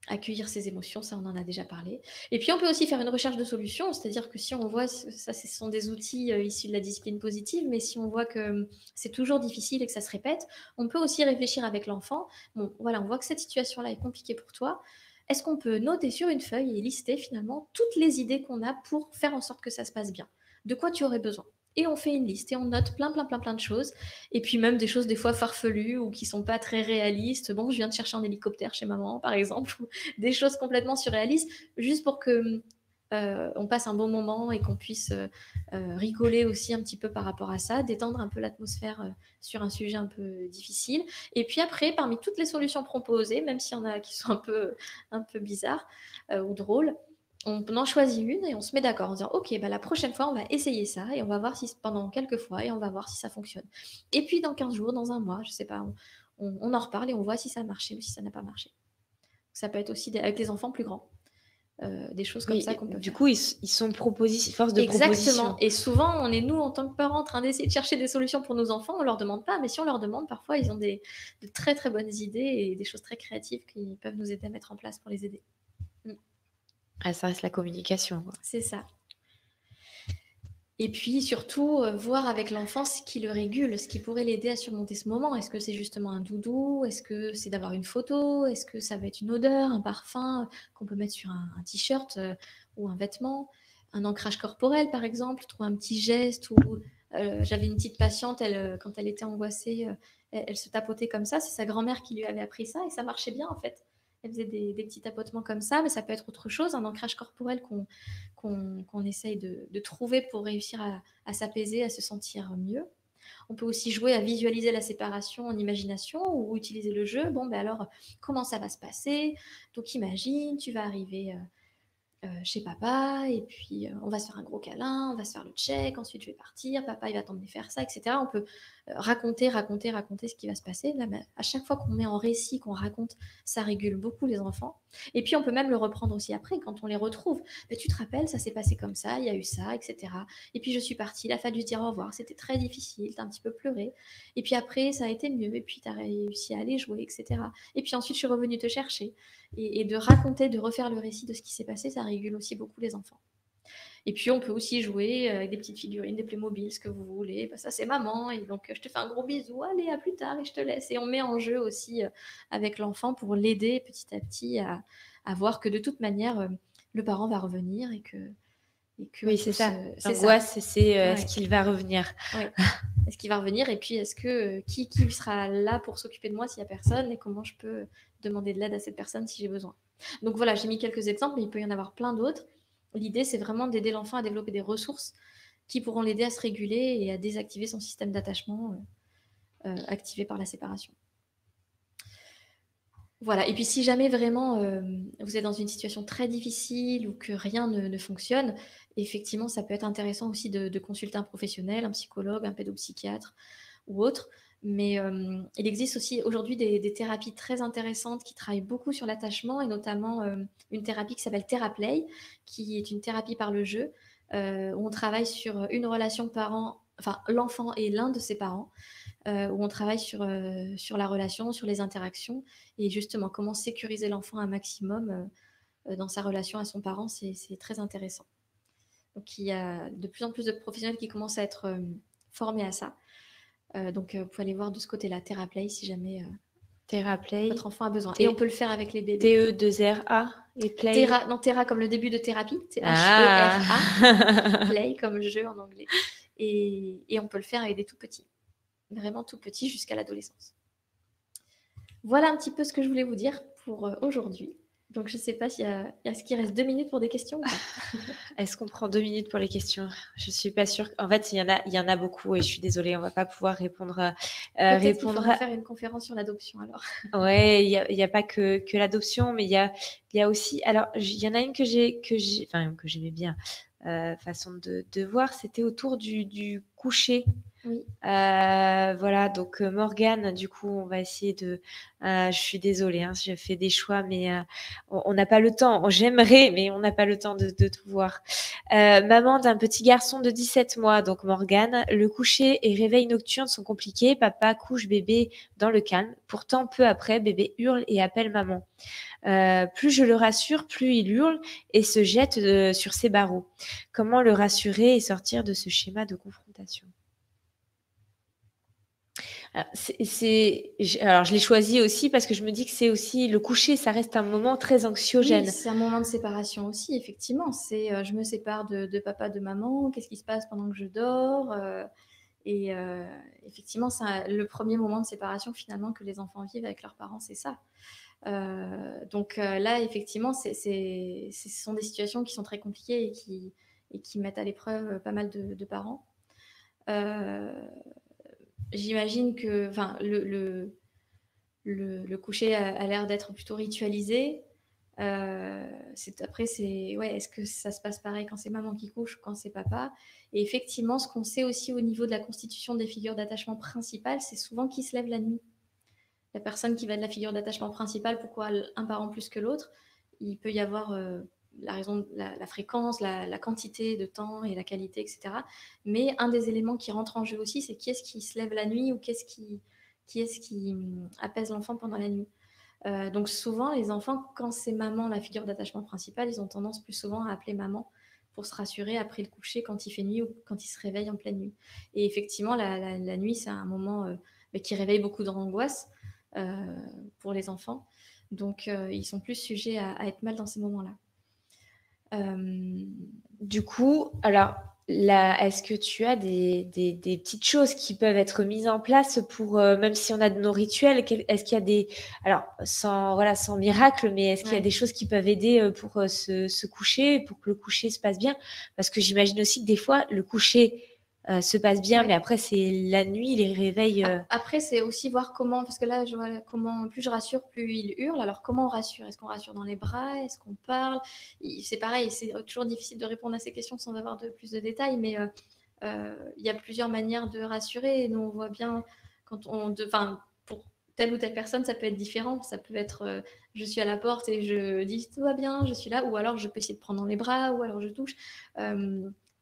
Accueillir ses émotions, ça on en a déjà parlé. Et puis on peut aussi faire une recherche de solutions, c'est-à-dire que si on voit, ça ce sont des outils issus de la discipline positive, mais si on voit que c'est toujours difficile et que ça se répète, on peut aussi réfléchir avec l'enfant. Bon, voilà, on voit que cette situation-là est compliquée pour toi. Est-ce qu'on peut noter sur une feuille et lister finalement toutes les idées qu'on a pour faire en sorte que ça se passe bien? De quoi tu aurais besoin? Et on fait une liste et on note plein de choses. Et puis même des choses des fois farfelues ou qui sont pas très réalistes. Bon, je viens de chercher un hélicoptère chez maman, par exemple, ou des choses complètement surréalistes, juste pour que on passe un bon moment et qu'on puisse rigoler aussi un petit peu par rapport à ça, détendre un peu l'atmosphère sur un sujet un peu difficile. Et puis après, parmi toutes les solutions proposées, même s'il y en a qui sont un peu bizarres ou drôles, on en choisit une et on se met d'accord en disant ok, bah, la prochaine fois on va essayer ça et on va voir si pendant quelques fois et on va voir si ça fonctionne. Et puis dans 15 jours, dans un mois, je sais pas, on en reparle et on voit si ça a marché ou si ça n'a pas marché. Ça peut être aussi avec les enfants plus grands. Des choses comme ça qu'on peut du faire. coup, ils sont force de Exactement. proposition. Et souvent, on est nous, en tant que parents, en train d'essayer de chercher des solutions pour nos enfants. On ne leur demande pas, mais si on leur demande, parfois, ils ont de très, très bonnes idées et des choses très créatives qui peuvent nous aider à mettre en place pour les aider. Ah, ça reste la communication. C'est ça. Et puis, surtout, voir avec l'enfant ce qui le régule, ce qui pourrait l'aider à surmonter ce moment. Est-ce que c'est justement un doudou? Est-ce que c'est d'avoir une photo? Est-ce que ça va être une odeur, un parfum qu'on peut mettre sur un t-shirt ou un vêtement? Un ancrage corporel, par exemple, trouver un petit geste. J'avais une petite patiente, quand elle était angoissée, elle se tapotait comme ça. C'est sa grand-mère qui lui avait appris ça et ça marchait bien, en fait. Elle faisait des petits tapotements comme ça, mais ça peut être autre chose, un ancrage corporel qu'on essaye de trouver pour réussir à s'apaiser, à se sentir mieux. On peut aussi jouer à visualiser la séparation en imagination ou utiliser le jeu. Bon, ben alors, comment ça va se passer? Donc, imagine, tu vas arriver chez papa, et puis on va se faire un gros câlin, on va se faire le check, ensuite je vais partir, papa il va t'emmener faire ça, etc. On peut raconter ce qui va se passer. Là, à chaque fois qu'on met en récit, qu'on raconte, ça régule beaucoup les enfants. Et puis on peut même le reprendre aussi après, quand on les retrouve. Mais tu te rappelles, ça s'est passé comme ça, il y a eu ça, etc. Et puis je suis partie, il a fallu se dire au revoir, c'était très difficile, t'as un petit peu pleuré. Et puis après, ça a été mieux, et puis t'as réussi à aller jouer, etc. Et puis ensuite, je suis revenue te chercher. Et de raconter, de refaire le récit de ce qui s'est passé, ça régule aussi beaucoup les enfants. Et puis, on peut aussi jouer avec des petites figurines, des Playmobil, ce que vous voulez. Bah, ça, c'est maman. Et donc, je te fais un gros bisou. Allez, à plus tard et je te laisse. Et on met en jeu aussi avec l'enfant pour l'aider petit à petit à voir que de toute manière, le parent va revenir et que oui, c'est ça. L'angoisse, c'est ce qu'il va revenir. Oui. Est-ce qu'il va revenir? Et puis, est-ce que qui sera là pour s'occuper de moi s'il n'y a personne? Et comment je peux demander de l'aide à cette personne si j'ai besoin? Donc voilà, j'ai mis quelques exemples, mais il peut y en avoir plein d'autres. L'idée, c'est vraiment d'aider l'enfant à développer des ressources qui pourront l'aider à se réguler et à désactiver son système d'attachement activé par la séparation. Voilà, et puis si jamais vraiment vous êtes dans une situation très difficile ou que rien ne fonctionne, effectivement, ça peut être intéressant aussi de consulter un professionnel, un psychologue, un pédopsychiatre ou autre. Mais il existe aussi aujourd'hui des thérapies très intéressantes qui travaillent beaucoup sur l'attachement et notamment une thérapie qui s'appelle TheraPlay, qui est une thérapie par le jeu, où on travaille sur une relation parent, enfin l'enfant et l'un de ses parents. où on travaille sur la relation, sur les interactions et justement comment sécuriser l'enfant un maximum dans sa relation à son parent, c'est très intéressant. Donc, il y a de plus en plus de professionnels qui commencent à être formés à ça. Donc, vous pouvez aller voir de ce côté-là, TheraPlay, si jamais TheraPlay. votre enfant a besoin. Et on peut le faire avec les bébés. T-E-2-R-A et Play. Non, Thera comme le début de thérapie. T-H-E-R-A. Play comme jeu en anglais. Et on peut le faire avec des tout petits. Vraiment tout petits jusqu'à l'adolescence. Voilà un petit peu ce que je voulais vous dire pour aujourd'hui. Donc, je ne sais pas s'il y a ce qui reste 2 minutes pour des questions ou pas. Est-ce qu'on prend 2 minutes pour les questions? Je ne suis pas sûre. En fait, il y en a beaucoup et je suis désolée, on ne va pas pouvoir répondre. Peut-être qu'il faudra faire une conférence sur l'adoption alors. Oui, il y a pas que l'adoption, mais il y a aussi. Alors, il y en a une que j'aimais bien. Façon de voir, c'était autour du coucher. Oui. Voilà, donc Morgane, du coup, on va essayer de. Je suis désolée, hein, je fais des choix, mais on n'a pas le temps. J'aimerais, mais on n'a pas le temps de tout voir. Maman d'un petit garçon de 17 mois, donc Morgane, le coucher et réveil nocturne sont compliqués. Papa couche bébé dans le calme. Pourtant, peu après, bébé hurle et appelle maman. Plus je le rassure, plus il hurle et se jette sur ses barreaux. Comment le rassurer et sortir de ce schéma de confrontation? Alors, je l'ai choisi aussi parce que je me dis que c'est aussi le coucher, ça reste un moment très anxiogène. Oui, c'est un moment de séparation aussi, effectivement. C'est je me sépare de papa, de maman, qu'est-ce qui se passe pendant que je dors effectivement, le premier moment de séparation finalement que les enfants vivent avec leurs parents, c'est ça. Donc là, effectivement, ce sont des situations qui sont très compliquées et qui mettent à l'épreuve pas mal de parents. J'imagine que le coucher a l'air d'être plutôt ritualisé. Est-ce que ça se passe pareil quand c'est maman qui couche ou quand c'est papa? Et effectivement, ce qu'on sait aussi au niveau de la constitution des figures d'attachement principales, c'est souvent qui se lève la nuit. La personne qui va de la figure d'attachement principale, pourquoi un parent plus que l'autre? Il peut y avoir la raison, la fréquence, la quantité de temps et la qualité, etc. Mais un des éléments qui rentre en jeu aussi, c'est qui est-ce qui se lève la nuit ou qui est-ce qui apaise l'enfant pendant la nuit. Donc souvent, les enfants, quand c'est maman la figure d'attachement principale, ils ont tendance plus souvent à appeler maman pour se rassurer après le coucher quand il fait nuit ou quand ils se réveillent en pleine nuit. Et effectivement, la nuit, c'est un moment qui réveille beaucoup d'angoisse pour les enfants. Donc, ils sont plus sujets à être mal dans ces moments-là. Du coup, alors, est-ce que tu as des petites choses qui peuvent être mises en place pour, même si on a de nos rituels, est-ce qu'il y a des... Alors, sans miracle, mais est-ce qu'il y a des choses qui peuvent aider pour se coucher, pour que le coucher se passe bien? Parce que j'imagine aussi que des fois, le coucher se passe bien, mais après, c'est la nuit, les réveils... Après, c'est aussi voir comment, parce que là, je vois comment, plus je rassure, plus il hurle. Alors, comment on rassure? Est-ce qu'on rassure dans les bras? Est-ce qu'on parle? C'est pareil, c'est toujours difficile de répondre à ces questions sans avoir plus de détails, mais il y a plusieurs manières de rassurer. Et nous, on voit bien, pour telle ou telle personne, ça peut être différent. Ça peut être, je suis à la porte et je dis tout va bien, je suis là, ou alors je peux essayer de prendre dans les bras, ou alors je touche.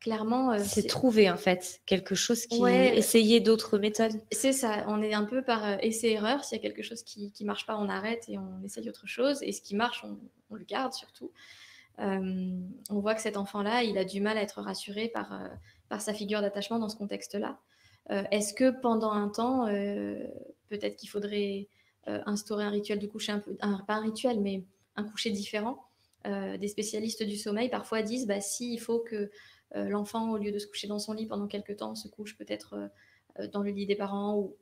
Clairement, c'est trouver en fait quelque chose essayer d'autres méthodes. C'est ça, on est un peu par essai-erreur. S'il y a quelque chose qui marche pas, on arrête et on essaye autre chose. Et ce qui marche, on le garde surtout. On voit que cet enfant-là, il a du mal à être rassuré par sa figure d'attachement dans ce contexte-là. Est-ce que pendant un temps, peut-être qu'il faudrait instaurer un rituel de coucher pas un rituel, mais un coucher différent? Des spécialistes du sommeil parfois disent, si il faut que l'enfant, au lieu de se coucher dans son lit pendant quelques temps, se couche peut-être dans le lit des parents ou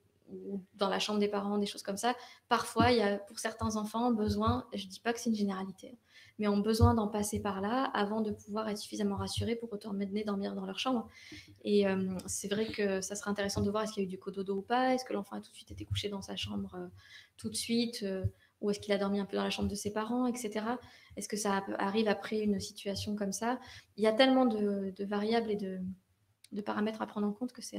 dans la chambre des parents, des choses comme ça. Parfois, il y a pour certains enfants besoin, je ne dis pas que c'est une généralité, mais ont besoin d'en passer par là avant de pouvoir être suffisamment rassurés pour retourner dormir dans leur chambre. Et c'est vrai que ça serait intéressant de voir est-ce qu'il y a eu du cododo ou pas, est-ce que l'enfant a tout de suite été couché dans sa chambre tout de suite, ou est-ce qu'il a dormi un peu dans la chambre de ses parents, etc. Est-ce que ça arrive après une situation comme ça? Il y a tellement de variables et de paramètres à prendre en compte que c'est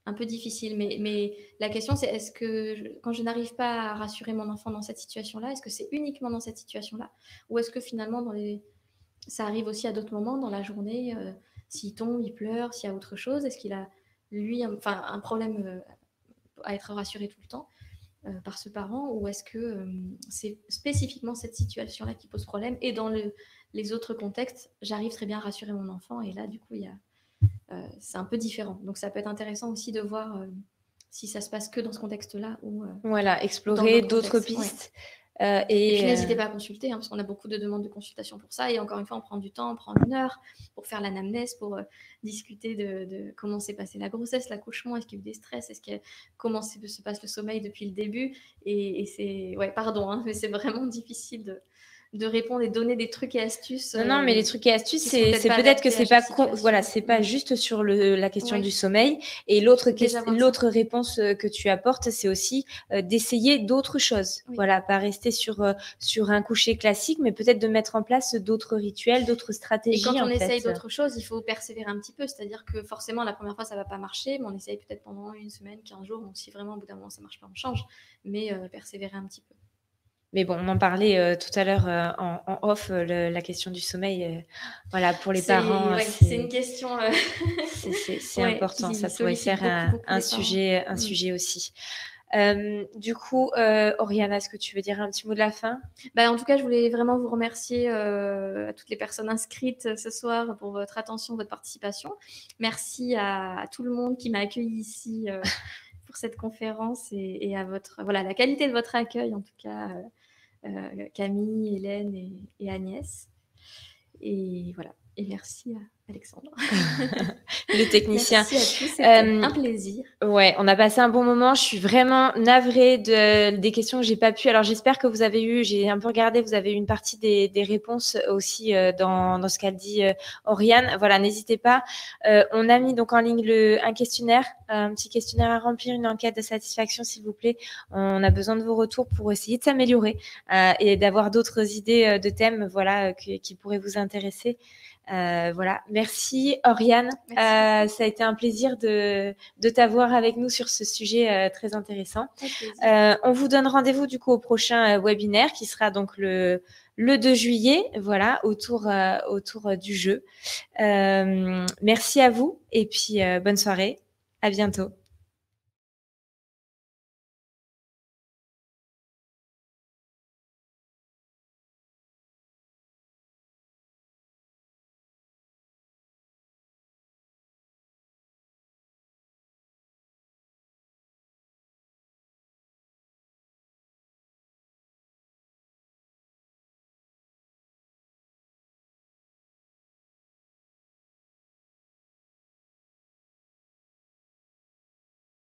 un peu difficile. Mais la question, c'est est-ce que quand je n'arrive pas à rassurer mon enfant dans cette situation-là, est-ce que c'est uniquement dans cette situation-là? Ou est-ce que finalement, ça arrive aussi à d'autres moments dans la journée, s'il tombe, il pleure, s'il y a autre chose? Est-ce qu'il a, lui, un problème à être rassuré tout le temps par ce parent, ou est-ce que c'est spécifiquement cette situation-là qui pose problème, et dans les autres contextes, j'arrive très bien à rassurer mon enfant, et là, du coup, c'est un peu différent. Donc, ça peut être intéressant aussi de voir si ça se passe que dans ce contexte-là ou voilà, explorer d'autres pistes. Et puis, n'hésitez pas à consulter, parce qu'on a beaucoup de demandes de consultation pour ça. Et encore une fois, on prend du temps, on prend 1 heure pour faire l'anamnèse, pour discuter de comment s'est passée la grossesse, l'accouchement, est-ce qu'il y a eu des stress, comment se passe le sommeil depuis le début. Et c'est, pardon, mais c'est vraiment difficile de répondre et donner des trucs et astuces. Non, mais les trucs et astuces, c'est peut-être que c'est pas c'est pas juste sur la question du sommeil. Et l'autre réponse que tu apportes, c'est aussi d'essayer d'autres choses. Voilà, pas rester sur un coucher classique, mais peut-être de mettre en place d'autres rituels, d'autres stratégies. Et quand on essaye d'autres choses, il faut persévérer un petit peu. C'est-à-dire que forcément, la première fois, ça va pas marcher, mais on essaye peut-être pendant 1 semaine, 15 jours. Donc, si vraiment, au bout d'un moment, ça marche pas, on change. Mais persévérer un petit peu. Mais bon, on en parlait tout à l'heure en off, la question du sommeil. Voilà, pour les parents, c'est une question. C'est important. Ça pourrait faire un sujet aussi. Du coup, Oriana, est-ce que tu veux dire un petit mot de la fin? En tout cas, je voulais vraiment vous remercier à toutes les personnes inscrites ce soir pour votre attention, votre participation. Merci à tout le monde qui m'a accueilli ici pour cette conférence et à la qualité de votre accueil, en tout cas. Camille, Hélène et Agnès. Et voilà. Et merci à Alexandre. Le technicien. Merci à tous, c'était un plaisir. Ouais, on a passé un bon moment. Je suis vraiment navrée des questions que j'ai pas pu. Alors j'espère que vous avez j'ai un peu regardé, vous avez eu une partie des réponses aussi dans ce qu'a dit Oriane. Voilà, n'hésitez pas. On a mis donc en ligne un questionnaire, un petit questionnaire à remplir, une enquête de satisfaction, s'il vous plaît. On a besoin de vos retours pour essayer de s'améliorer et d'avoir d'autres idées de thèmes, voilà, qui pourraient vous intéresser. Voilà, merci Oriane. Ça a été un plaisir de t'avoir avec nous sur ce sujet très intéressant. On vous donne rendez-vous du coup au prochain webinaire qui sera donc le 2 juillet, voilà, autour du jeu. Merci à vous et puis bonne soirée. À bientôt.